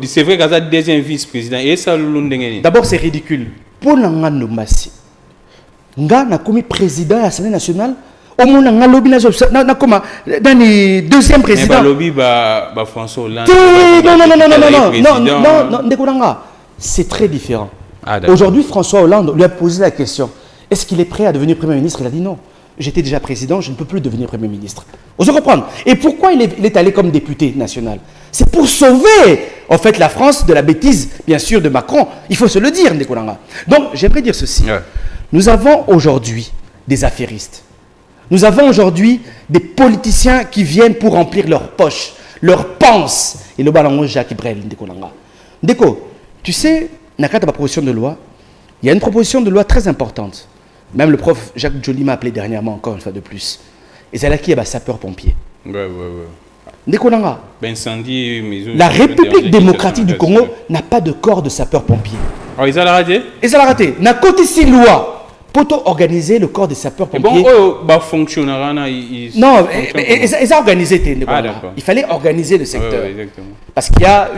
c'est vrai qu'il y a deuxième vice-président. D'abord, c'est ridicule. Pour Nanga Nomasi, Nga n'a commis président de l'Assemblée nationale. Au moins, on a lobby dans le deuxième président. François Hollande. Non, c'est très différent. Aujourd'hui, François Hollande lui a posé la question, est-ce qu'il est prêt à devenir Premier ministre? Il a dit non. J'étais déjà président, je ne peux plus devenir Premier ministre. Vous comprenez? Et pourquoi il est allé comme député national? C'est pour sauver, en fait, la France de la bêtise, bien sûr, de Macron. Il faut se le dire, Ndekolanga. Donc, j'aimerais dire ceci. Nous avons aujourd'hui des affairistes. Nous avons aujourd'hui des politiciens qui viennent pour remplir leurs poches, leurs penses. Et le ballon Jacques Brel, Ndekolanga. Ndeko, tu sais, dans la proposition de loi, il y a une proposition de loi très importante. Même le prof Jacques Joly m'a appelé dernièrement, encore une fois de plus. Et c'est là qui est sapeur-pompier. Ndekolanga. La République démocratique du Congo n'a pas de corps de sapeur-pompier. Ils ont raté? Ils ont raté. N'a côté si loi pour organiser le corps des sapeurs-pompiers. Non, ils ont organisé. Il fallait organiser le secteur. Parce qu'il y a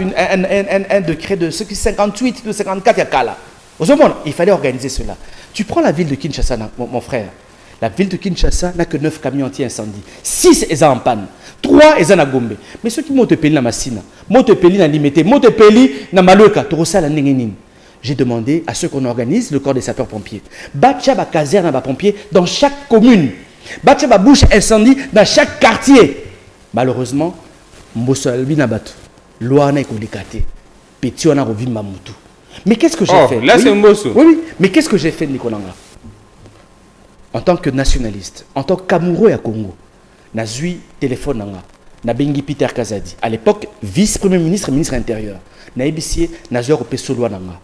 un décret de 58, de 54, il y a Kala. Il fallait organiser cela. Tu prends la ville de Kinshasa, mon frère. La ville de Kinshasa n'a que 9 camions anti-incendie. 6 sont en panne. 3 sont à Gombe. Mais ceux qui montent peli na Massina, montent peli na Limité, montent peli na Maloka, Torosa la Nengenin. J'ai demandé à ceux qu'on organise le corps des sapeurs-pompiers. Batia ba caserne ba pompiers dans chaque commune. Batia ba bouche incendie dans chaque quartier. Malheureusement, Mbosso Albina Batu, Loana Ekolikate, Petit on a revu Mamoutou. Mais qu'est-ce que j'ai fait? Là, c'est Mbosso. Oui. Mais qu'est-ce que j'ai fait, Nikolanga? En tant que nationaliste, en tant qu'amoureux à Congo, Nazui téléphone nanga, Nabengi Peter Kazadi, à l'époque vice-premier ministre, ministre intérieur, Naïbissier, Nazui Pessolwa nanga.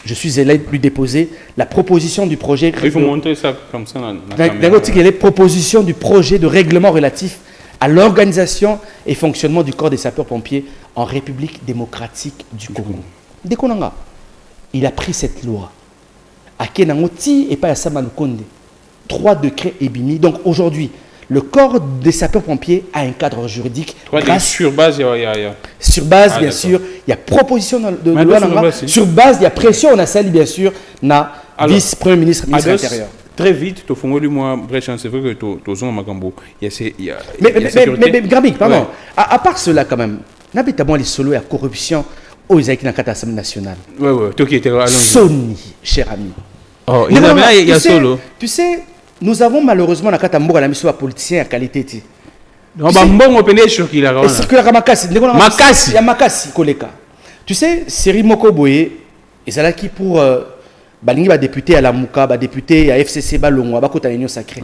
Je suis allé lui déposer la proposition du projet. Il faut montrer ça comme ça. Les propositions du projet de règlement relatif à l'organisation et fonctionnement du corps des sapeurs-pompiers en République démocratique du Congo. Dekonanga, il a pris cette loi. À Kenangoti et pas à Samalukonde. 3 décrets ébimi. Donc aujourd'hui, le corps des sapeurs-pompiers a un cadre juridique. Sur base, Sur base, bien sûr, il y a proposition de loi. Sur base, il y a pression, on a celle, bien sûr, na vice-premier ministre, ministre intérieur. Très vite, tu fais moi, c'est vrai que tu as Magambo. Mais Gramik, pardon. À part cela, quand même, n'habitez-moi les solos et la corruption aux États de l'Assemblée nationale. Sony, cher ami. Oh, il y a solo. Tu sais, nous avons malheureusement la Katamboura la mission politicien à qualité. On va bon opener sur qui la rana. C'est que la Makassi. Makassi. Il y a Makassi, Koleka. Tu sais, Seri Moko Boye, et c'est là qui pour Balingi va député à la Mouka, va député à FCC Balongwa, va côté l'Union sacrée.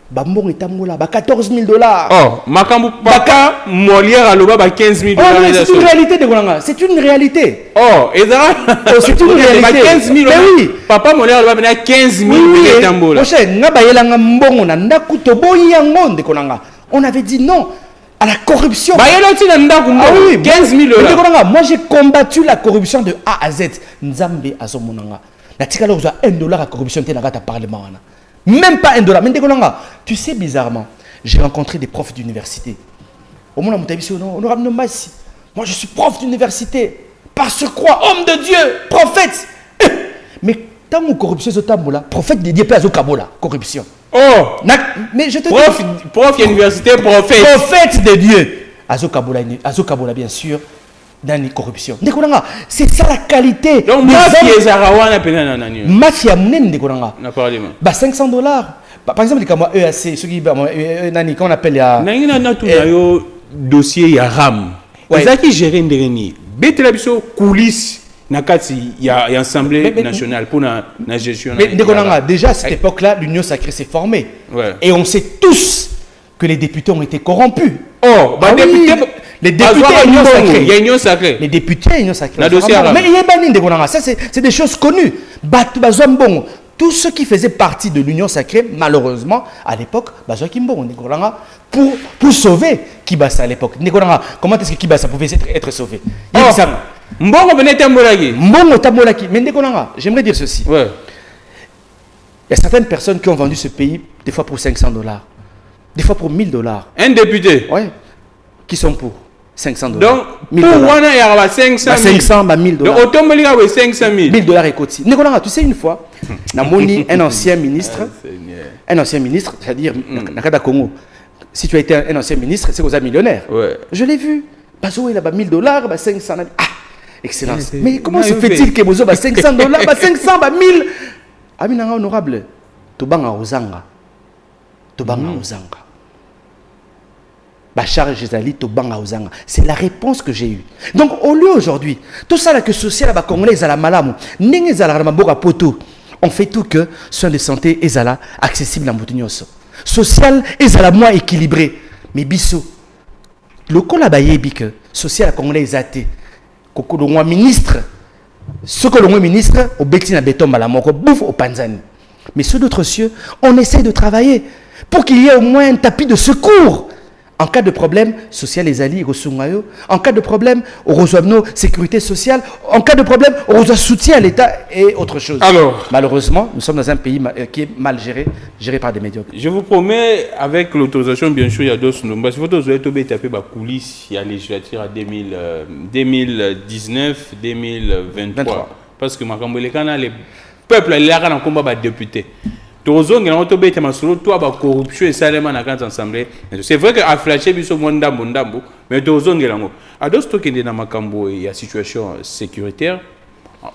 Bambon est amoula, ba $14 000. Oh, Makambu Baka Molière à l'Oba, ba $15 000. C'est une réalité de Golanga. C'est une réalité. Oh, et ça, c'est une réalité. 15 000. Mais oui. Papa Molière va venir 15 000 tambola. On avait dit non à la corruption. Ah oui, 15 000 $. Moi j'ai combattu la corruption de A à Z. Nzambe azomonanga. La tika là $1 à corruption te nagata parlement. Même pas $1. Mais tu sais bizarrement, j'ai rencontré des profs d'université. Au moment où moi je suis prof d'université. Par ce quoi, homme de Dieu, prophète. Mais tant que corruption est au prophète dédié pas à Kabola, corruption. Oh! Mais je te dis. Prof université, prophète. Prophète de Dieu. Azo Kabola, bien sûr, dans la corruption. C'est ça la qualité. Donc, mafia est Zarawana, mafia mnen de Koranga. Bah, $500. Par exemple, les EAC, ceux qui qu'on appelle ya. Dossier ya RAM. Ça qui gère une Betelabiso coulisses. Il y a l'Assemblée nationale pour la gestion. Mais déjà à cette époque-là, l'Union sacrée s'est formée. Ouais. Et on sait tous que les députés ont été corrompus. Oh, bah les députés à l'Union sacrée. Il y a Union sacrée. Les députés à l'Union sacrée. Mais il y a ça, c'est des choses connues. Tous ceux qui faisaient partie de l'Union sacrée, malheureusement, à l'époque, pour sauver Kibasa à l'époque. Comment est-ce que Kibasa pouvait être sauvé? Mbongo venait Tambolaki. Mbongo Tambolaki. Mais j'aimerais dire ceci. Ouais. Il y a certaines personnes qui ont vendu ce pays, des fois pour $500, des fois pour $1000. Un député? Oui. Qui sont pour $500. Donc, pour Wana, il y a 500 000. 500, $1000. Donc, automobile, il y a 500 000. $1000 et côté. Tu sais, une fois, un ancien ministre, c'est-à-dire, Nakada Congo, si tu as été un ancien ministre, c'est que vous êtes millionnaire. Ouais. Je l'ai vu. Bazo, il a $1000, 500 000. Ah, excellence. Mais comment se fait-il que Bozo, $500, 500, 1000? Aminanga honorable. Tobanga Ozanga. Bachar Jezali, Tobanga Ozanga. C'est la réponse que j'ai eue. Donc, au lieu aujourd'hui, tout ça là que social, les Congolais, à la malamu, n'engez à la maboka poto. On fait tout que soins de santé est accessible à Moutinioso. Social est à la moins équilibré. Mais biso, le colabaye que social à Congolais est athée. Koko le ministre, ce que le ministre, au Betina Béton Malamoko, bouffe au Panzani. Mais ceux d'autres cieux, on essaie de travailler pour qu'il y ait au moins un tapis de secours. En cas de problème, social les alliés, en cas de problème, on reçoit nos sécurité sociale, en cas de problème, on reçoit soutien à l'État et autre chose. Alors, malheureusement, nous sommes dans un pays qui est mal géré par des médiocres. Je vous promets, avec l'autorisation, bien sûr, il y a d'autres nombres. Si vous avez tapé la coulisse, il y a législature à 2019, 2023. Parce que les peuples, il y a un combat de députés. Corruption et salement à la assemblée. C'est vrai que a flashé biso mondambo, mais tozongelango. A d'autres qui dans makambo il y a situation sécuritaire.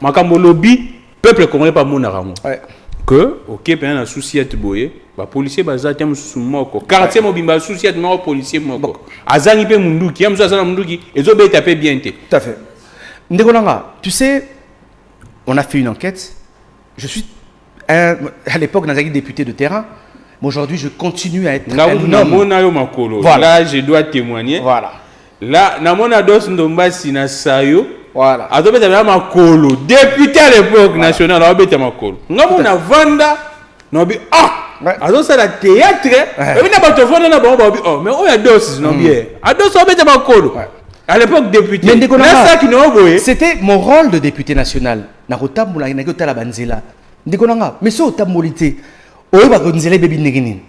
Makambo lobby peuple congolais pas monarango. Que OK pendant la souciette boye, ba policier bazati mususu moko. Quartier mobimba souciette moko policier moko. Azangi pe munduki, yamso azana munduki, ezobe tapé bien té. Tout à fait. Ndekolanga, tu sais, on a fait une enquête. Je suis à l'époque, nous avons député de terrain, mais aujourd'hui, je continue à être un homme. Voilà. Là, je dois témoigner. Voilà. Là, Namonados Ndombasi na Sayo. Voilà. Député à l'époque nationale, Makolo. Namona Vanda, Nobi. Ah! Alors, c'est la théâtre. Mais on a deux, non bien. Ados Makolo. À l'époque, député. C'était mon rôle de député national. Narota Moula, Nagota la Banzela. Mais ce tambolité, on va organiser baby négenine.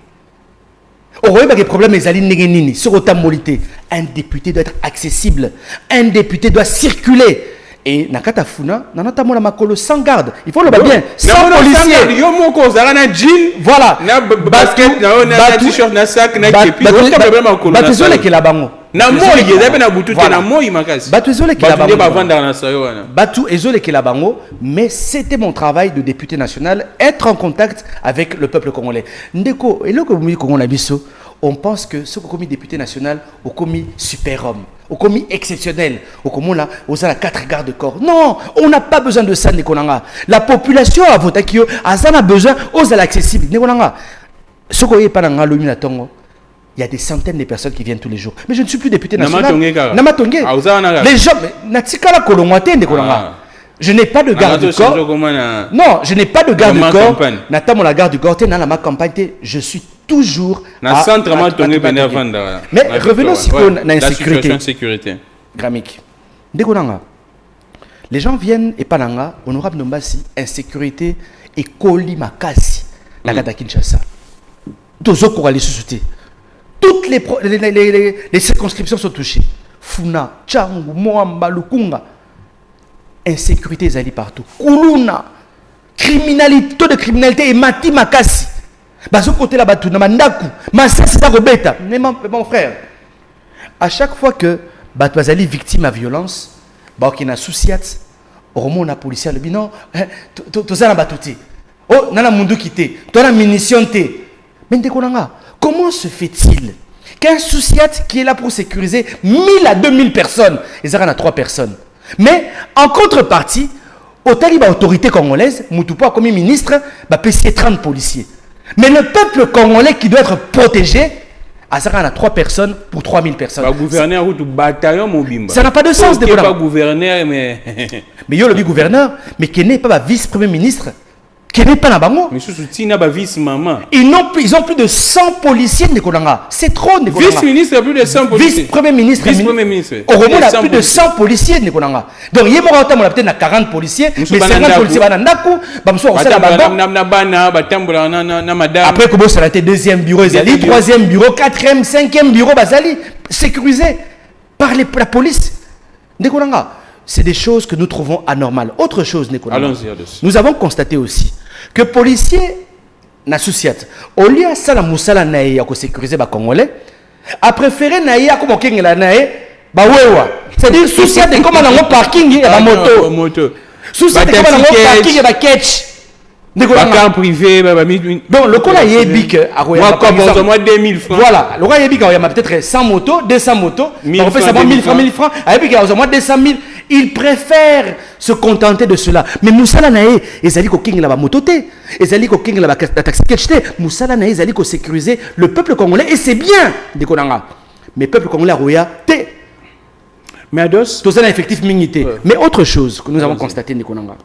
On va des problèmes les alines négenine. Sur tambolité, un député doit être accessible, un député doit circuler. Et nakata funa, nanata mola makolo sans garde. Il faut le bien, sans policier. Voilà. Na basket, na t-shirt, na sac, na képi. Batezole ke la bango. Na moi, il y a na butu na moi makasi. Batezole ke la bango. Ba vanda na sayo wana. Batu ezole ke la bango, mais c'était mon travail de député national, être en contact avec le peuple congolais. Ndeko, et là que vous Congo na biso, on pense que ce commis député national au commis super-homme, au commis exceptionnel, au commis là, aux 4 gardes de corps. Non, on n'a pas besoin de ça, Nekonanga. La population a voté qui a besoin aux accessibles. Nekonanga. Ce qu'on est pas dans le Tongo, il y a des centaines de personnes qui viennent tous les jours. Mais je ne suis plus député national. Namatonge. Les gens, Natikala Kolongwate, Nekonanga. Je n'ai pas de garde du corps. Non, je n'ai pas de garde du corps. Natamo la garde du corps, dans ma campagne, je suis toujours mais revenons aussi à l'insécurité. Gramik. Les gens viennent et Pananga, honorable Nombasi, insécurité et Koli Makasi, Nagata Kinshasa. Toutes les circonscriptions sont touchées. Funa, Tchangu, Moamba, Lukunga. Insécurité, Zali partout. Kuluna. criminalité, taux de criminalité et mati makasi. Bazo côté là batu na mandaku, massa c'est ça robeta. Mon frère. À chaque fois que batu bazali victime à violence, ba qui na souciat, au na policier le binon, to ça na batuti. Oh, nana mundu quitté, toi la munition té. Mais ndekonanga, comment se fait-il qu'un souciat qui est là pour sécuriser 1000 à 2000 personnes, et ça en a 3 personnes. Mais en contrepartie, au taliban autorité congolaise, Moutoupa comme ministre, va payer 30 policiers. Mais le peuple congolais qui doit être protégé, ça en a 3 personnes pour 3000 personnes. Gouverneur ou bataillon mobimba. Ça n'a pas de sens. Il n'est pas gouverneur, mais... Mais il y a le gouverneur, mais qui n'est pas vice-premier ministre. Qui n'est pas là-bas. Mais sous n'a pas vice-maman. Ils ont plus de 100 policiers de Konanga. C'est trop de Konanga. Vice-ministre, plus de 100 policiers. Vice-premier ministre. Vice-premier ministre. Au Romo, il y a plus de 100 policiers de Konanga. Donc, il y a peut-être 40 policiers. Mais 50 policiers, après, comment ça a été deuxième bureau, troisième bureau, quatrième, cinquième bureau, sécurisé par la police de Konanga. C'est des choses que nous trouvons anormales. Autre chose, nous avons constaté aussi que policiers n'associat au lieu de ça la musala naïe à sécuriser les Congolais a préféré naïe à comme king la naïe c'est-à-dire souciat de comment dans parking et la moto souciat de comment dans parking et la catch en privé donc le cas est bic à moi 2000 francs voilà le cas est bic il y a peut-être 100 motos 200 motos on fait ça 1000 francs avec il y a moins 200 000. Ils préfèrent se contenter de cela. Mais Moussala Naé, ils allaient king la mototé, ils allaient king la taxi ketchté, Moussala Naé, ils allaient sécuriser le peuple congolais et c'est bien de Konanga. Mais le peuple congolais roya té. Mais ados, tout ça un effectif minité. Mais autre chose que nous avons constaté de Konanga.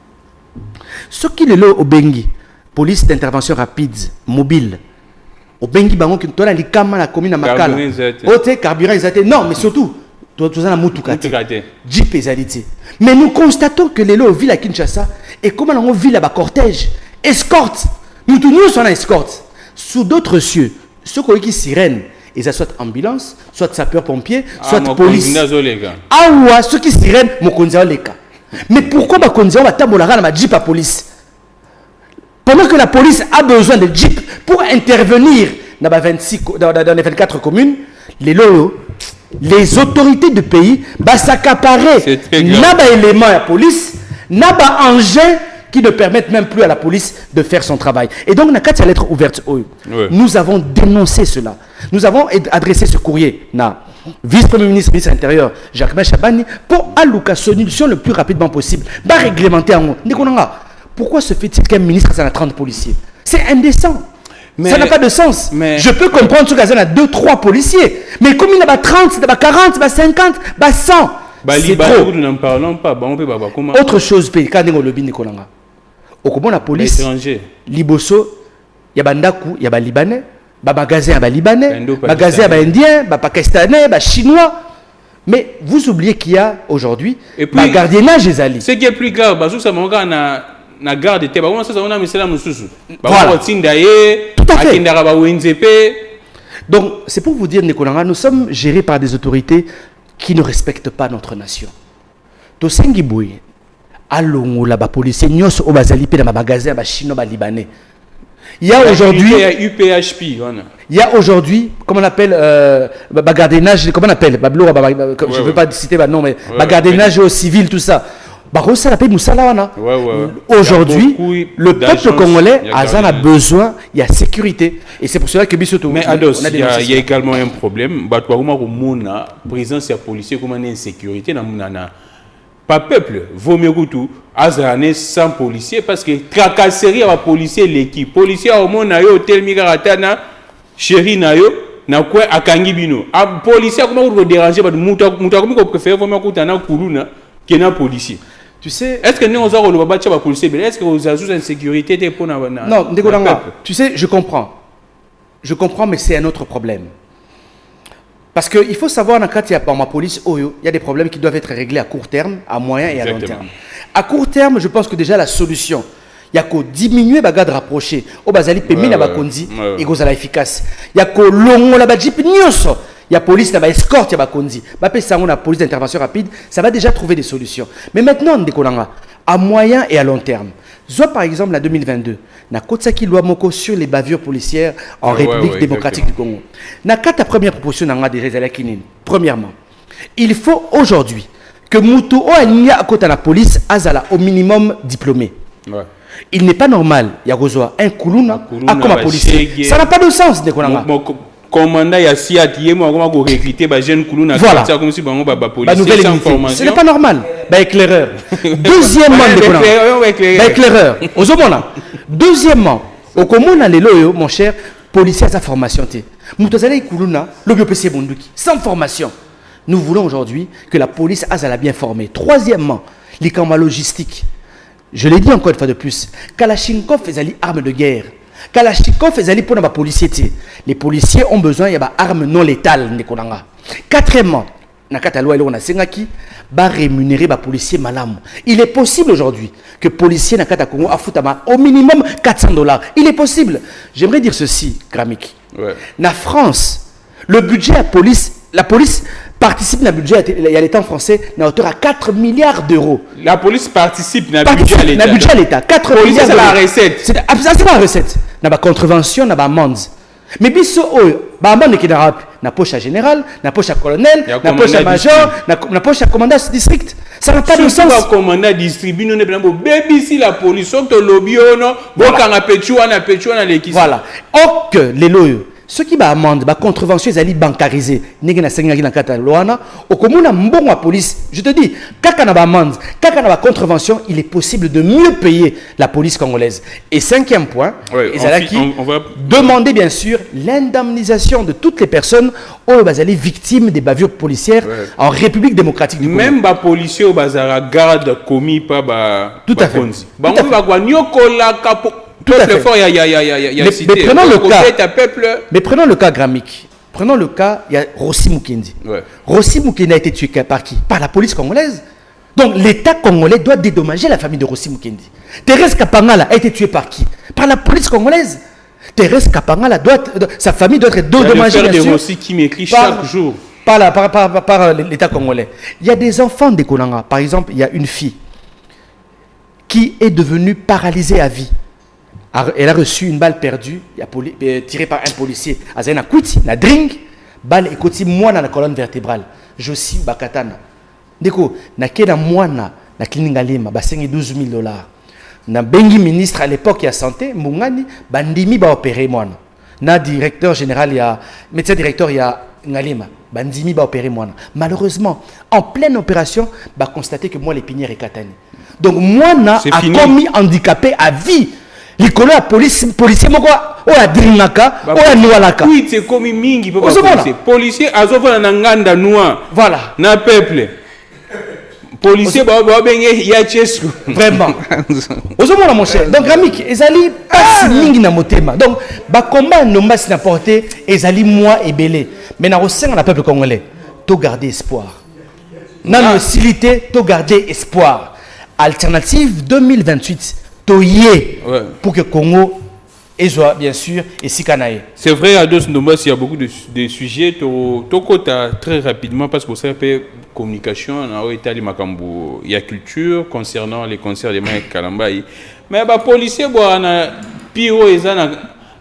Ce qui est là au Bengi, police d'intervention rapide, mobile. Au Bengi bango qui tourne les kama la commune à Makala. Oté carburant ils étaient non mais surtout tout ça Jeep ezalité. Mais nous constatons que les lots ville à Kinshasa et comment on vit là-bas cortège, escorte. Nous tous sommes en escorte. Sous d'autres cieux, ceux qui sirène, ils ont soit ambulance, soit sapeur-pompier, soit police. Ah ouais, ceux qui sirène, mon konzao leka. Mais pourquoi ma konzao va tabolara ma Jeep à police? Pendant que la police a besoin de Jeep pour intervenir dans les 24 communes, les lots les autorités du pays s'accaparer n'a pas élément à la police, n'a pas engin qui ne permettent même plus à la police de faire son travail. Et donc, dans la lettre ouverte, nous avons dénoncé cela. Nous avons adressé ce courrier à vice-premier ministre, ministre intérieur, Jacques Chabani, pour allouer solution le plus rapidement possible. Réglementer en pourquoi se fait-il qu'un ministre a 30 policiers? C'est indécent. Mais, ça n'a pas de sens. Mais, je peux comprendre que il y a 2-3 policiers. Mais comme il y a 30, 40, 50, 100. C'est trop. Nous n'en parlons pas. Autre chose, quand on le dit, au comment la police, Liboso, il y a Bandaku, il y a Libanais, magasin, il y a Libanais, magasin, il y a Indien, Pakistanais, Chinois. Mais vous oubliez qu'il y a aujourd'hui un gardiennage des alliés. Ce qui est plus grave, c'est que na garde te ba ça on a misela mususu ba tout à fait. Donc c'est pour vous dire Nikolanga, nous sommes gérés par des autorités qui ne respectent pas notre nation. To sengi boy alongo la ba policier nyos o bazali pe na magasin ba chinois ba libanais. Il y a aujourd'hui UPHP il y a aujourd'hui comment on appelle gardiennage, comment on appelle je veux pas citer non mais gardiennage au civil tout ça. Aujourd'hui, le peuple congolais a besoin, il y a sécurité. Et c'est pour cela que Bissoto. Mais Ados, il y a également un problème. La présence des policiers comme une insécurité. Pas peuple, vaut mieux que tout. Azrané sans policiers parce que tracasserie à policier l'équipe. Policier au monde na yo hôtel Migaratana, chéri na yo. Na quoi à Kangibino. A policier comment vous déranger parce que muta comme préfère vaut mieux que na kuluna que na policier. Tu sais, est-ce que nous avons le bâtiment à policier? Est-ce que vous ajoutez une sécurité pour non, tu sais, je comprends. Je comprends, mais c'est un autre problème. Parce qu'il faut savoir, dans ma police, il y a des problèmes qui doivent être réglés à court terme, à moyen et à long terme. À court terme, je pense que déjà la solution, il y a qu'à diminuer les gardes rapprochés. Au Bazali, Pémina Bakondi, et Gozala efficace. Il y a qu'à longo la Badjip Nyoso. Il y a police, il y a escorte, il y a Kondi. La police d'intervention rapide, ça va déjà trouver des solutions. Mais maintenant, à moyen et à long terme, Soit par exemple la 2022, na kotsaki loi moko sur les bavures policières en République démocratique du Congo. Na kata première proposition n'a déjà la kinine. Premièrement, il faut aujourd'hui que Moutou o ania à côté de la police azala au minimum diplômé. Ouais. Il n'est pas normal, il y a un koulouna à comme un policier. Ça n'a pas de sens, de Konanga. Commandant ya siati moi comment ko recruter ba jeune koulouna comme si bango ba policier sans formation. Ce n'est pas normal. Ba éclaireur. Deuxièmement, ba éclaireur. Ozomona. Deuxièmement, au komona lelo mon cher policier à sa formation té. Moutou azala koulouna le BPC bonduki sans formation. Nous voulons aujourd'hui que la police azala bien formée. Troisièmement, les combats logistiques. Je l'ai dit encore une fois de plus, Kalachnikov est une arme de guerre. Kalachnikov est allé pour les policiers. Les policiers ont besoin d'armes non létales. Quatrièmement, rémunérer les policiers malam. Il est possible aujourd'hui que les policiers dans Congo au minimum $400. Il est possible. J'aimerais dire ceci, Gramik. La France, le budget la police participe dans le budget à l'État français à hauteur à 4 milliards d'euros. La police participe dans le budget à l'État. 4 milliards d'euros. C'est la recette. C'est pas la recette. Il y a des contraventions, il y a des amendes. Mais biso amende qui na poche à général, na poche à colonel, na poche à major, na poche à commandant district. Ça n'a pas de sens. Si commandant district, nous ne pouvons pas baby si la police sont au lobby non, bon quand na petua na l'équipe. Voilà. Ok, les loyaux. Ceux qui ba amende, ba contravention, ils allaient bancariser. Négé na sengi na kata loana. Au commun na mbongo police. Je te dis, kaka na ba amende, kaka na ba contravention, il est possible de mieux payer la police congolaise. Et cinquième point, on va demander bien sûr l'indemnisation de toutes les personnes au bazali victimes des bavures policières en République démocratique du Congo. Même ba policiers au bazara garde commis par ba. Tout à fait. Tout à fait. Mais prenons le cas Gramik. Prenons le cas, il y a Rossi Mukendi. Rossi Mukendi a été tué par qui? Par la police congolaise. Donc l'État congolais doit dédommager la famille de Rossi Mukendi. Thérèse Kapangala a été tuée par qui? Par la police congolaise. Thérèse Kapangala sa famille doit être dédommagée. Il y a de Rossi qui m'écrit chaque jour. Par l'État congolais. Il y a des enfants de Konanga. Par exemple, il y a une fille qui est devenue paralysée à vie. Elle a reçu une balle perdue tirée par un policier. Elle a na drink, balle et moi dans la colonne vertébrale. Josi Bakatana. Deko, na kena mwana na clinique Alima, ba sengi $12,000. Na bengi ministre à l'époque ya santé, Mungani, bandimi ba opérer mwana. Na directeur général ya médecin directeur ya Ngalima, bandimi ba opérer mwana. Malheureusement, en pleine opération, ba constaté que moi l'épinière est katani. Donc mwana a commis handicapé à vie. Les collègues policiers moko o la drinaka o la nualaka. Oui, c'est comme mingi policier azova na nganda noa. Voilà. Na peuple. Policier ba bengé ya chesku. Vraiment. Ozomona mon cher. Donc Gramik, ezali pas mingi na motema. Donc ba combat no mas na porter ezali moi et belé. Mais na resenga na peuple congolais, to garder espoir. Na facilité, to garder espoir. Alternative 2028. Pour que Congo soit bien sûr et Sikanae. C'est vrai, à Dos Ndombas, il y a beaucoup de sujets. Tokota très rapidement parce que ça peut communication, il y a culture concernant les concerts de Mike Kalambaï. Mais les policiers, piro et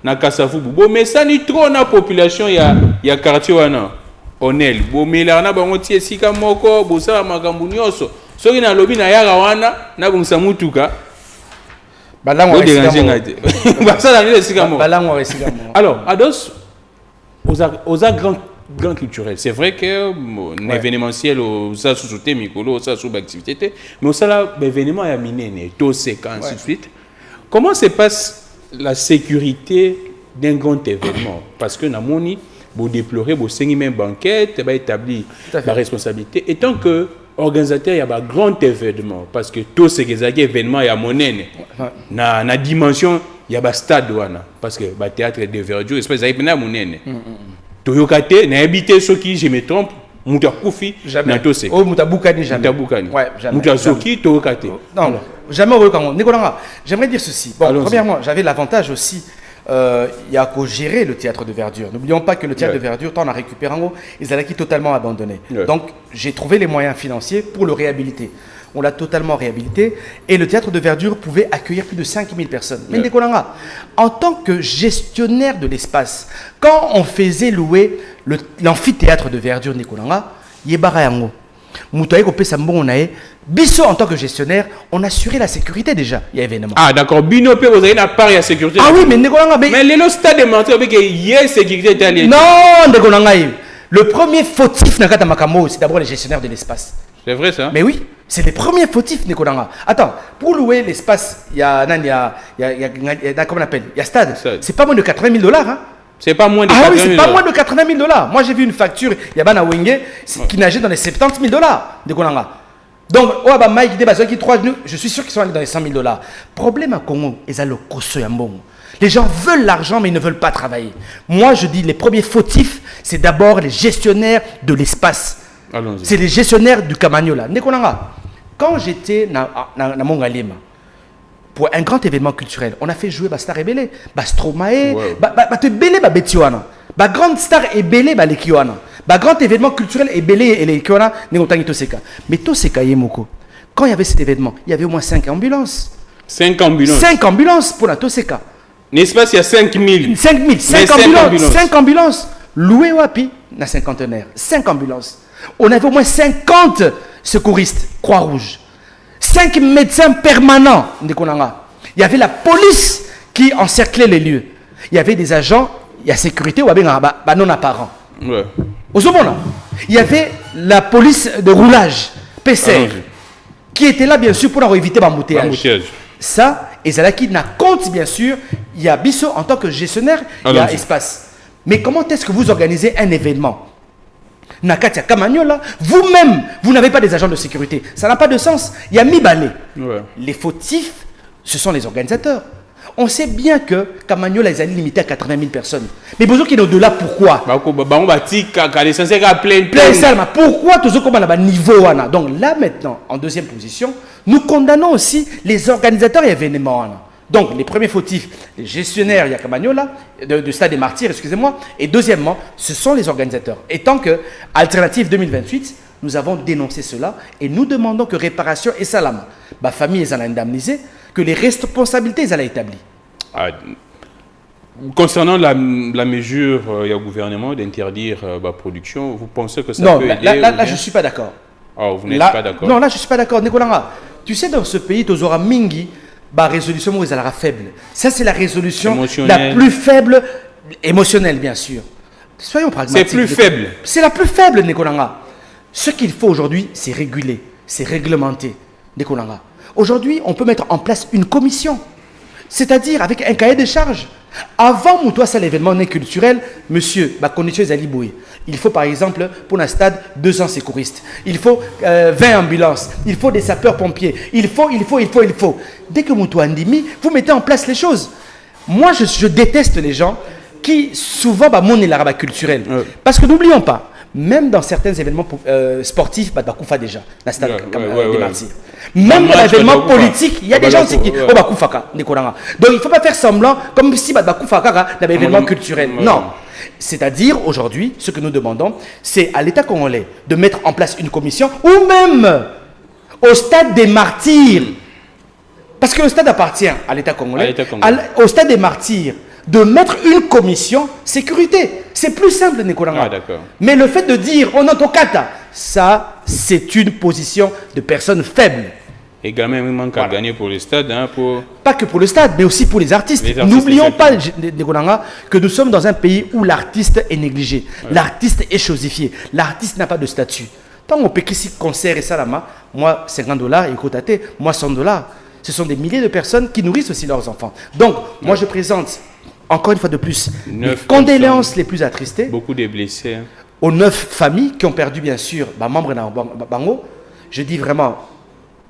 na Kasafu. Mais ça ni trop na population, il y a quartier wana. Onel, mais là na bango tie sika moko, bosa makambu nyoso. Soki na lobby na yara wana na bungsa mutuka. Alors, Ados, aux grands culturels, c'est vrai que l'événementiel, ça sous-sauté, Mikolo, ça sous-activité, mais aussi l'événement est miné, tout séquence, ainsi de suite. Comment se passe la sécurité d'un grand événement? Parce que Namoni, vous déplorez, vous saignez même banquette, vous établir la responsabilité. Et tant que organisateur, il y a un grand événement. Parce que tous ces événements, il y a monnaie. Dans la dimension, il y a un stade. Parce que le théâtre est de verdure, espèce de monnaie. Toyokate, il y a habité ceux qui, je me trompe, Mouta Koufi, jamais. Oh, Mouta Boukani, jamais. Ouais, jamais. Mouta Soki, Toyokate. Non, jamais au Congo. Nicolas, j'aimerais dire ceci. Bon, premièrement, j'avais l'avantage aussi il y a qu'à gérer le théâtre de verdure. N'oublions pas que le théâtre de verdure, tant on a récupéré en haut, ils allaient totalement abandonné. Donc, j'ai trouvé les moyens financiers pour le réhabiliter. On l'a totalement réhabilité et le théâtre de verdure pouvait accueillir plus de 5000 personnes. Mais en tant que gestionnaire de l'espace, quand on faisait louer l'amphithéâtre de verdure, Bisso, en tant que gestionnaire, on assurait la sécurité déjà. Il y a événement. Ah, d'accord. Bino, vous avez la part de la sécurité. Ah oui, mais le stade de Manté, il y a une sécurité italienne. Non, le premier fautif, c'est d'abord les gestionnaires de l'espace. C'est vrai ça? Mais oui, c'est les premiers fautifs, Nikolanga. Attends, pour louer l'espace, il y a comment on appelle? Il y a stade. C'est pas moins de 80 000 $. Hein? C'est pas moins de 80 000 $. Ah oui, c'est pas moins de 80 000 $. Moi, j'ai vu une facture, il y a Bana Wenge, qui nageait dans les 70 000 $. Nikolanga. Donc, je suis sûr qu'ils sont allés dans les 100 000 $. Problème à Congo, ils ont le koso yambon. Les gens veulent l'argent, mais ils ne veulent pas travailler. Moi, je dis, les premiers fautifs, c'est d'abord les gestionnaires de l'espace. C'est les gestionnaires du Camagnola. Quand j'étais dans Mongalima, pour un grand événement culturel, on a fait jouer Star Ebele, Stromae, Ebele, Betiwana, grande star Ebele, Lekiwana, grand événement culturel Ebele et Lekiwana, Négotangi Toseka. Mais Toseka Yemoko, quand il y avait cet événement, il y avait au moins 5 ambulances. 5 ambulances. 5 ambulances pour la Toseka. N'est-ce pas, il y a 5 000. 5 000, 5 ambulances. 5 ambulances. Loué Wapi, na cinquantenaire. 5 ambulances. On avait au moins 50 secouristes, Croix-Rouge. 5 médecins permanents. Il y avait la police qui encerclait les lieux. Il y avait des agents, il y a sécurité, non apparent. Ouais. Il y avait la police de roulage, PCR, qui était là bien sûr pour éviter l'embouteillage. Ça, et Zalaki n'a compte bien sûr, il y a Bisso en tant que gestionnaire, il y a espace. Mais comment est-ce que vous organisez un événement? Nakatia Kamagnola, vous-même, vous n'avez pas des agents de sécurité. Ça n'a pas de sens. Il y a Mibale. Les fautifs, ce sont les organisateurs. On sait bien que Kamagnola est limité à 80 000 personnes. Mais besoin qu'il est au-delà, pourquoi? Pourquoi tout ce qu'on a niveau? Donc là maintenant, en deuxième position, nous condamnons aussi les organisateurs et événements. Donc les premiers fautifs, les gestionnaires, il y a Kamagnola, de Stade des Martyrs, excusez-moi. Et deuxièmement, ce sont les organisateurs. Et tant que Alternative 2028, nous avons dénoncé cela et nous demandons que réparation et salam, la famille est indemnisée, que les responsabilités sont établies. Concernant la mesure du gouvernement d'interdire la production, vous pensez que ça peut aider? Là je ne suis pas d'accord. Oh, vous n'êtes pas d'accord? Non, là je ne suis pas d'accord. Nicolas, tu sais, dans ce pays, tu auras Mingi, la résolution où elle sera faible. Ça, c'est la résolution la plus faible, émotionnelle, bien sûr. Soyons pragmatiques. C'est plus faible. C'est la plus faible, Nicolas. Ce qu'il faut aujourd'hui, c'est réguler, c'est réglementer, Nicolas. Aujourd'hui, on peut mettre en place une commission, c'est-à-dire avec un cahier de charges. Avant Moutoua, c'est l'événement culturel, monsieur, condition est aliboué. Il faut par exemple, pour un stade, 200 secouristes. Il faut 20 ambulances. Il faut des sapeurs-pompiers. Il faut. Dès que Moutoua Ndimi, vous mettez en place les choses. Moi, je déteste les gens qui, souvent, monnaient l'arabe culturel. Parce que n'oublions pas, même dans certains événements sportifs, Bakoufa déjà, la stade des Martyrs. Même dans l'événement politique, il y a des gens aussi qui donc il ne faut pas faire semblant comme si Bakoufa avait un événement culturel. Non. C'est-à-dire, aujourd'hui, ce que nous demandons, c'est à l'État congolais de mettre en place une commission, ou même au stade des Martyrs. Parce que le stade appartient à l'État congolais. Au stade des Martyrs, de mettre une commission sécurité. C'est plus simple, Nicolas. Mais le fait de dire on entend kata, ça, c'est une position de personnes faibles. Également, il manque à gagner pour le stade. Pas que pour le stade, mais aussi pour les artistes. N'oublions pas, Nicolas, que nous sommes dans un pays où l'artiste est négligé. L'artiste est chosifié. L'artiste n'a pas de statut. Tant on peut qu'ici concert et salama, moi, $50, et moi, $100. Ce sont des milliers de personnes qui nourrissent aussi leurs enfants. Donc, moi, je présente encore une fois de plus, les condoléances les plus attristées. Beaucoup de blessés. Aux 9 familles qui ont perdu, bien sûr, membres de Bango. Je dis vraiment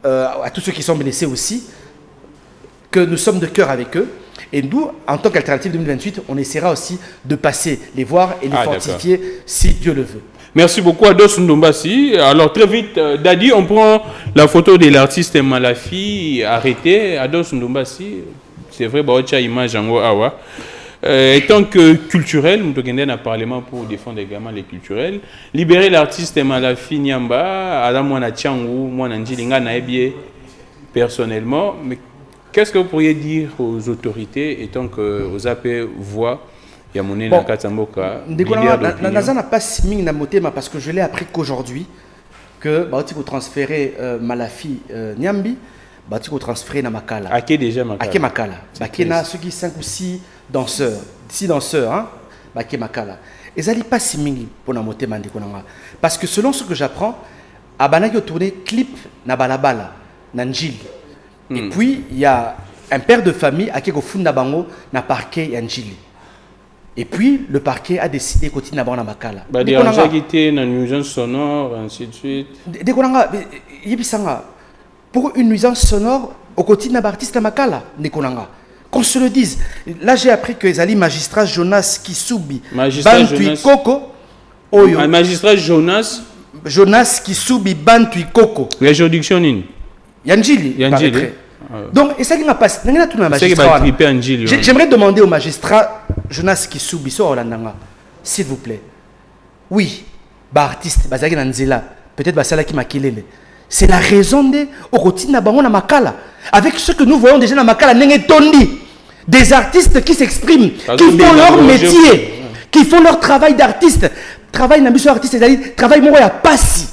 à tous ceux qui sont blessés aussi que nous sommes de cœur avec eux. Et nous, en tant qu'Alternative 2028, on essaiera aussi de passer les voir et les fortifier si Dieu le veut. Merci beaucoup à Ados Ndombasi. Alors très vite, Dadi, on prend la photo de l'artiste Malafi arrêté. Ados Ndombasi. C'est vrai, bah, tu as image en haut, awa. étant que culturel, nous devons un parlement pour défendre également les culturels. Libérer l'artiste Malafi Niamba, Adam Mwana Tiangou, Mwana Njilinga Naebie, personnellement. Mais qu'est-ce que vous pourriez dire aux autorités, étant que vous avez voix Yamone bon, Nakatamboka, Naza n'a pas si mis na motema parce que je l'ai appris qu'aujourd'hui, que Baoti ko transférer Malafi Niambi, Baoti ko transférer na Makala. À qui déjà Makala? À qui Makala? Baké na ceux qui 5 ou 6 danseurs, 6 danseurs, hein? Baké Makala. Et ça n'est pas si mingi pour na motema ndikonanga. Parce que selon ce que j'apprends, Abana qui tourné clip na balabala, na Njili. Et puis il y a un père de famille à qui ko funda bango na parquet ya Njili. Et puis, le parquet a décidé de continuer à avoir la Makala. Il y a une nuisance sonore, ainsi de suite. Pour une nuisance sonore, au quotidien d'artiste à Makala, qu'on se le dise. Là, j'ai appris que les magistrats Jonas Kisubi, Bantui Koko, magistrat Jonas Kisubi, Bantui Koko. La juridiction, Yanjili. Donc, et ça qui m'a passé, j'aimerais demander au magistrat Jonas Kisubi, s'il vous plaît. Oui, artiste, peut-être qui m'a kilé. C'est la raison de Orotina Bango Makala. Avec ce que nous voyons déjà dans Makala, des artistes qui s'expriment, qui font leur métier, qui font leur travail d'artiste. Travail d'ambition artiste, c'est-à-dire travail moi à passi.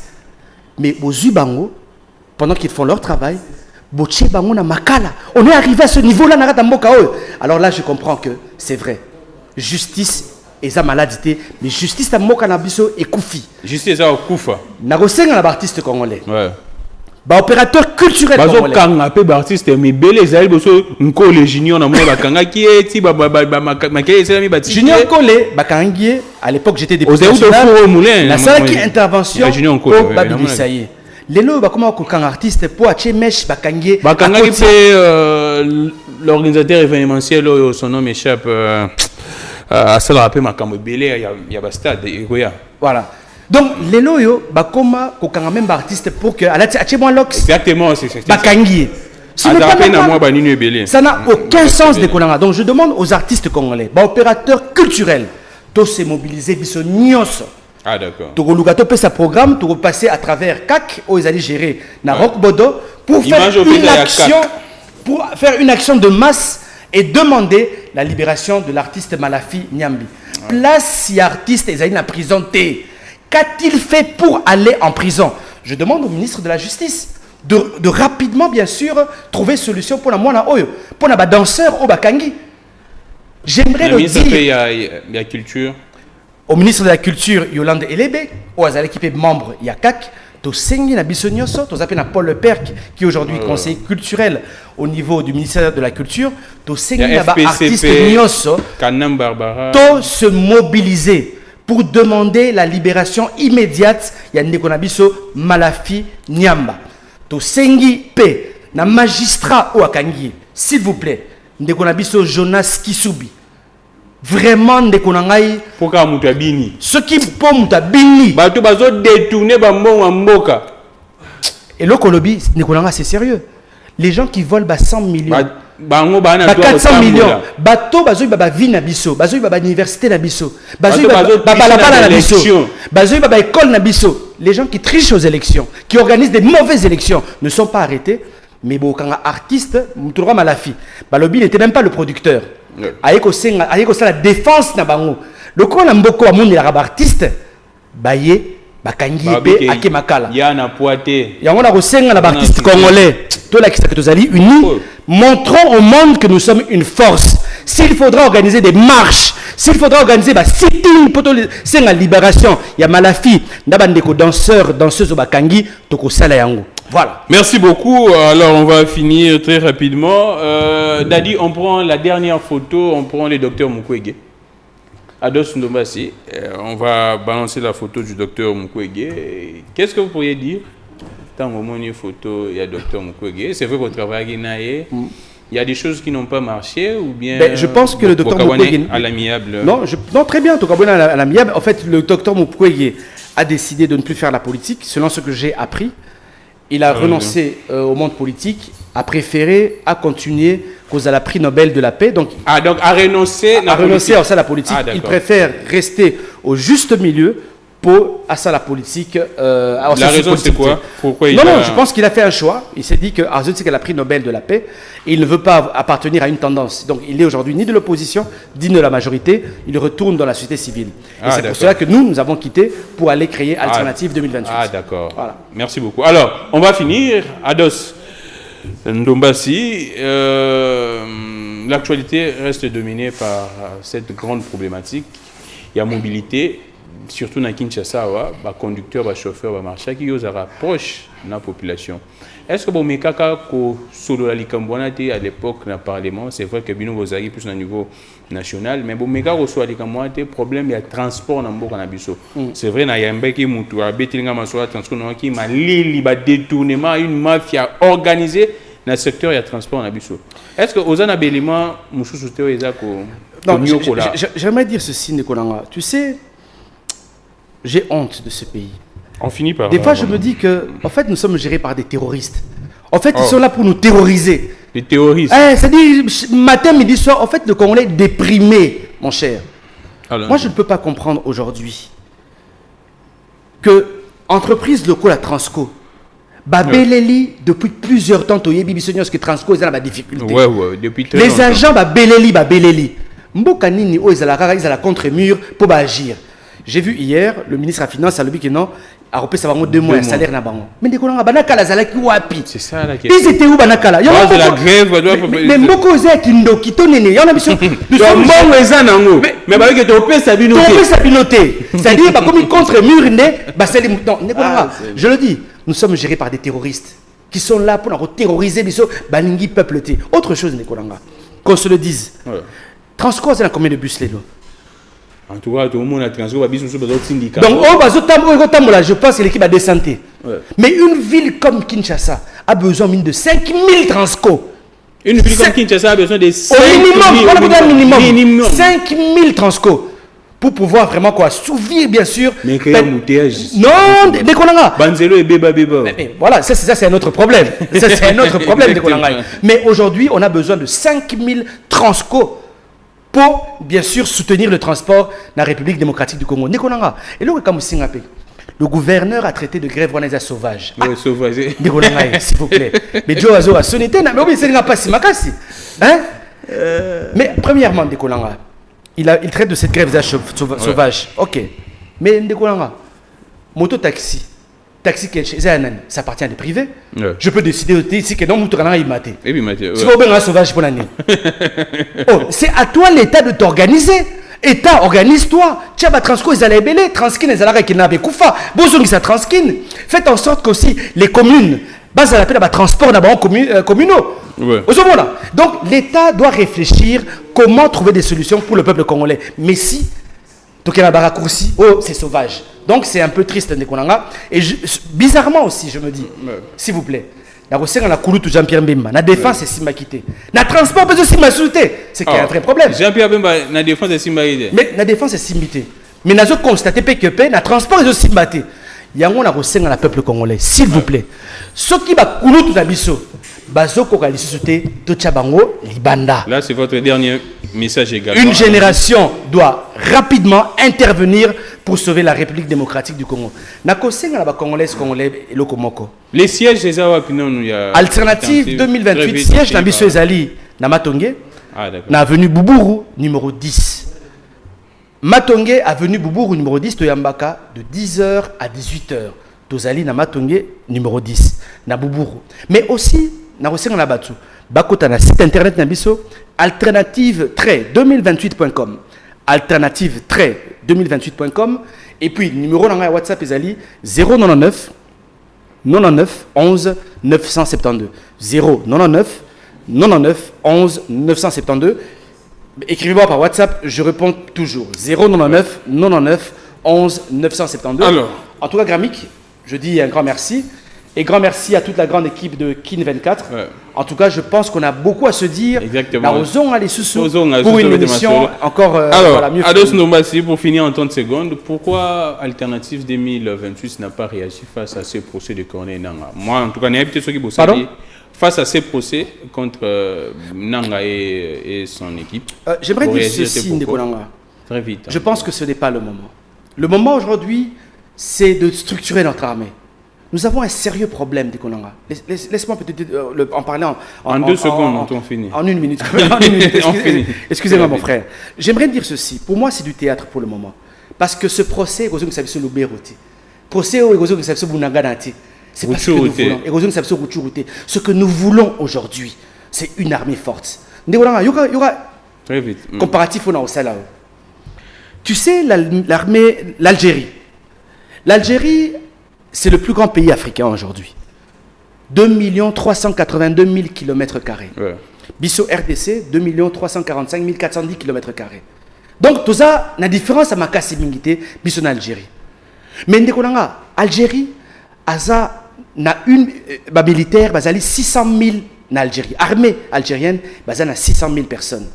Mais aux Ubango, pendant qu'ils font leur travail, on est arrivé à ce niveau-là. Alors là, je comprends que c'est vrai. Justice et sa maladie, mais justice à Mokanabiso et Koufi. Justice à Koufa. Nagosen à l'artiste congolais. Ouais. Opérateur culturel congolais. Bazo artiste mais belé zali boso nkole junior na mwa bakanga ki eti makele sela mi bati. Junior Kole bakangié à l'époque j'étais député. La salle qui intervention au Babi Saïe. Les lots, comment on artiste pour acheter mèche bakangé. Bakangé c'est l'organisateur événementiel son nom m'échappe à ça rappelle makambo belé il y a stade Egoya. Voilà. Donc les lots yo bakoma kokanga même artiste pour que acheter moi lox. Exactement c'est bakangé. Ça n'a aucun sens de konanga. Donc je demande aux artistes congolais, opérateurs culturels, tous se mobiliser biso nyonso. Ah d'accord. Tu peux sa programme, tu peux passer à travers CAC où ils allaient gérer na Rock Bodo pour faire une action de masse et demander la libération de l'artiste Malafi Niambi. Place si artiste ils allaient en prison. Qu'a-t-il fait pour aller en prison? Je demande au ministre de la Justice de rapidement bien sûr trouver solution pour la moana oyo, pour la danseur au Bakangi. J'aimerais le dire. Il y a culture. Au ministre de la Culture, Yolande Elebe, aux l'équipe membre Yakak, to sengi na bisonyoso, to zappé na Paul Leperc, qui est aujourd'hui conseiller culturel au niveau du ministère de la Culture, to sengi na artiste nyoso, to se mobiliser pour demander la libération immédiate ya Ndekonabiso Malafi Niamba. To sengi pe na magistrat ou akangi, s'il vous plaît, Ndekonabiso Jonas Kisubi. Vraiment de konangai poka mutabini ce qui pour mutabini bato bazo détourner bambon mboka et le kolobi ne konanga c'est sérieux les gens qui volent 100 millions bango bana 400 millions bato bazo baba vie na biso bazo baba université na biso bazo baba la biso bazo baba école na biso les gens qui trichent aux élections qui organisent des mauvaises élections ne sont pas arrêtés mais bokanga artiste mutura Malafi balobi n'était même pas le producteur. Ayeko la défense na bango. Le ko na mboko amundi la artiste baye bakangi pe ake makala. Ya na poité. Ya ngona ko senga na artiste congolais. To la kisa que tozali unis, montrons au monde que nous sommes une force. S'il faudra organiser des marches, s'il faudra organiser sitting pour senga libération, ya Malafi ndabandeko danseurs danseuses au bakangi toko sala yango. Voilà. Merci beaucoup. Alors, on va finir très rapidement. Dadi, on prend la dernière photo. On prend le docteur Mukwege. Ados Ndombasi. On va balancer la photo du docteur Mukwege. Qu'est-ce que vous pourriez dire? Tant au moins une photo, il y a docteur Mukwege. C'est vrai votre travail il y a des choses qui n'ont pas marché ou bien... Je pense que le docteur Mukwege... à l'amiable. Non, très bien. À l'amiable. En fait, le docteur Mukwege a décidé de ne plus faire la politique, selon ce que j'ai appris. il a renoncé au monde politique, a préféré à continuer cause à la prix Nobel de la paix. Donc a renoncé à la politique. Il préfère rester au juste milieu pour à ça la politique. La raison c'est quoi? Pourquoi non, je pense qu'il a fait un choix. Il s'est dit qu'elle a pris Nobel de la paix et il ne veut pas appartenir à une tendance. Donc il est aujourd'hui ni de l'opposition, ni de la majorité. Il retourne dans la société civile. Et c'est pour cela que nous avons quitté pour aller créer Alternative 2028. Ah d'accord. Voilà. Merci beaucoup. Alors, on va finir. Ados Ndombassi, l'actualité reste dominée par cette grande problématique. Il y a mobilité. Surtout dans Kinshasa, les conducteurs, les chauffeurs, les marchés qui sont proches de la population. Est-ce que vous avez solo à l'époque dans le Parlement, c'est vrai que vous avez plus au niveau national, mais vous avez des problèmes de transport dans le Canabiso. C'est vrai, il y a un bec qui est transport qui a détournement, une mafia organisée dans le secteur de transport dans Abisso. Est-ce que vous avez des éléments j'aimerais dire ceci, Nicolas. Tu sais, j'ai honte de ce pays. On finit par... Des fois, je me dis que, en fait, nous sommes gérés par des terroristes. En fait, ils sont là pour nous terroriser. Des terroristes. C'est-à-dire, matin, midi, soir, en fait, le Congolais est déprimé, mon cher. Alors, moi, je ne peux pas comprendre aujourd'hui que entreprise locale à Transco, Babeleli, depuis plusieurs temps, que Transco est dans la difficulté. Depuis les agents, Babeleli. Mbokanini, ils ont la contre-mur pour agir. J'ai vu hier, le ministre de la Finance a dit que non, a repris ça va 2 mois, un salaire n'a pas. Mais des colons, Banakala, Zalaki Wapi. C'est ça la question. Ils étaient où Banakala? Il y a la grève. Mais beaucoup de Kindo, qui t'ont néné. Il y a une mission. Mais avec ton père Sabinoté. Ton père Sabinoté. C'est-à-dire, comme ils contre-mur, c'est les moutons. Je le dis, nous sommes gérés par des terroristes qui sont là pour nous terroriser, Balingi peuple. Autre chose, Nicolanga, qu'on se le dise. Transco, c'est combien de bus les lots? En tout cas, tout le monde a transféré les syndicats. Donc, je pense que l'équipe a désanté. Mais une ville comme Kinshasa a besoin de 5000 transco. Une ville comme Kinshasa a besoin de minimum 5000 transco. Pour pouvoir vraiment assouvir, bien sûr. Mais créer un mouillage. Non, Dekolanga. Banzelo et Beba. Mais voilà, ça c'est un autre problème. Ça c'est un autre problème, Dekolanga. Mais aujourd'hui, on a besoin de 5000 transco. Pour, bien sûr, soutenir le transport dans la République démocratique du Congo. Et là, le gouverneur a traité de grève rwanaise sauvage. Oui, sauvage. S'il vous plaît. Mais Joe Azo a sonné, mais oui, c'est pas si makasi. Mais premièrement, il traite de cette grève sauvage. Ok. Mais moto-taxi. Taxi ça appartient à des privés. Je peux décider ici que non, il m'a été. C'est sauvage pour l'année. C'est à toi l'État de t'organiser. État, organise-toi. Tiens, Transco, ils allaient belé. Transkin, ils allaient qu'ils n'avaient koufa. Bozong, ça Transkin. Faites en sorte qu'aussi les communes, base à l'appel à transport d'abord communaux. Donc l'État doit réfléchir comment trouver des solutions pour le peuple congolais. Mais si, donc il y a un raccourci, c'est sauvage. Donc c'est un peu triste, Ndekonanga. Et bizarrement aussi, je me dis, s'il vous plaît, la Jean-Pierre Mbemba, la défense est Simba quitté. La transport peut Simba sauté. C'est qu'il y a un vrai problème. Jean-Pierre Mbemba, la défense est Simba quitté. Mais la défense est Simbité. Mais nous avons constaté que la transport est Simba quitté. Il y a un peuple congolais, s'il vous plaît. Ce qui va couler tout l'habisso. Là, c'est votre dernier message également. Une génération doit rapidement intervenir pour sauver la République démocratique du Congo. Les sièges des Alternative 2028, siège d'Ambisso Ezali, na Matongé, na avenue Boubourou, numéro 10. Matongé, avenue Boubourou, numéro 10, Toyambaka, de 10h à 18h. Tozali, na Matongé, numéro 10, na Boubourou. Mais aussi, na Rosenga na Batu, Bakota na site internet na Bisso, alternative-2028.com. Alternative-2028.com. Et puis, numéro na WhatsApp Ezali, 099 99 11 972. 099 99 11 972. Écrivez-moi par WhatsApp, je réponds toujours. 099 99 11 972. Alors. En tout cas, Gramik, je dis un grand merci. Et grand merci à toute la grande équipe de Kin 24. Ouais. En tout cas, je pense qu'on a beaucoup à se dire. Exactement. Pour une émission encore alors, voilà, mieux Ados Nombassi, pour finir en 30 secondes, pourquoi Alternative 2028 n'a pas réagi face à ces procès de Corneille Nangaa? Moi, en tout cas, il y a peut-être ceux qui bossent face à ces procès contre Nangaa et son équipe. J'aimerais dire ceci, Ndekolanga. Très vite. Je pense que ce n'est pas le moment. Le moment aujourd'hui, c'est de structurer notre armée. Nous avons un sérieux problème, Ndekolanga. Laisse-moi peut-être en parler en 2 secondes, on finit. En 1 minute. Excusez-moi, mon frère. J'aimerais dire ceci. Pour moi, c'est du théâtre pour le moment. Parce que ce procès, c'est parce que nous voulons. Ce que nous voulons aujourd'hui, c'est une armée forte. Ndekolanga, il y aura très vite. Comparatif au Salah. Tu sais, l'Algérie. L'Algérie, c'est le plus grand pays africain aujourd'hui. 2 382 000 km². Bisso RDC, 2 345 410 km². Donc, tout ça, la différence à ma casse Bisso en Algérie. Mais Ndekolanga, Algérie, na une militaire, 600 000 en Algérie. Armée algérienne, 600 000 personnes.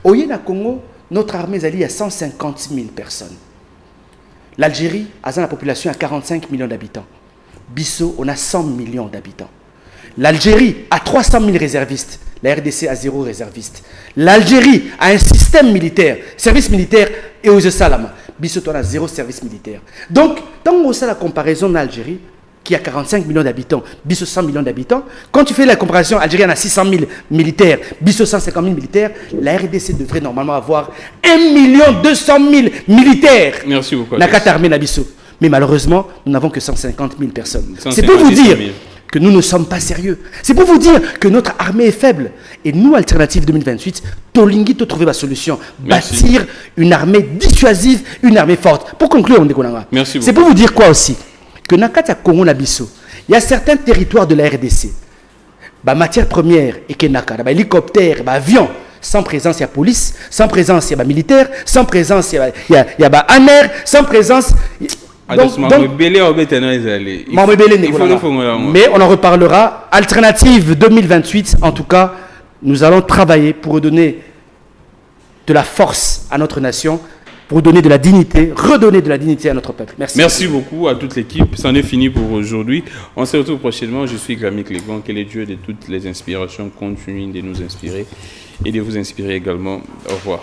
Au Congo, notre armée est à 150 000 personnes. L'Algérie a la population à 45 millions d'habitants. Bisso, on a 100 millions d'habitants. L'Algérie a 300 000 réservistes. La RDC a 0 réserviste. L'Algérie a un système militaire, service militaire et aux Salama. Bisso, on a 0 service militaire. Donc, quand on fait la comparaison d'Algérie, qui a 45 millions d'habitants, Bisso 100 millions d'habitants. Quand tu fais la comparaison, Algérie a 600 000 militaires, Bisso 150 000 militaires, la RDC devrait normalement avoir 1 200 000 militaires. Merci beaucoup. Mais malheureusement, nous n'avons que 150 000 personnes. C'est pour vous dire que nous ne sommes pas sérieux. C'est pour vous dire que notre armée est faible. Et nous, Alternative 2028, Tolingi te trouver la solution. Merci. Bâtir une armée dissuasive, une armée forte. Pour conclure, on décollera. C'est pour vous dire quoi aussi? Que Nakata Congo Nabiso, il y a certains territoires de la RDC, matière première et Kenaka, hélicoptère, avion, sans présence il y a police, sans présence il y a militaire, sans présence il y a ANER, sans présence. Mais on en reparlera. Alternative 2028, en tout cas, nous allons travailler pour redonner de la force à notre nation, pour donner de la dignité, redonner de la dignité à notre peuple. Merci. Merci beaucoup à toute l'équipe. C'en est fini pour aujourd'hui. On se retrouve prochainement. Je suis Gramik Legon. Que le Dieu de toutes les inspirations continue de nous inspirer et de vous inspirer également. Au revoir.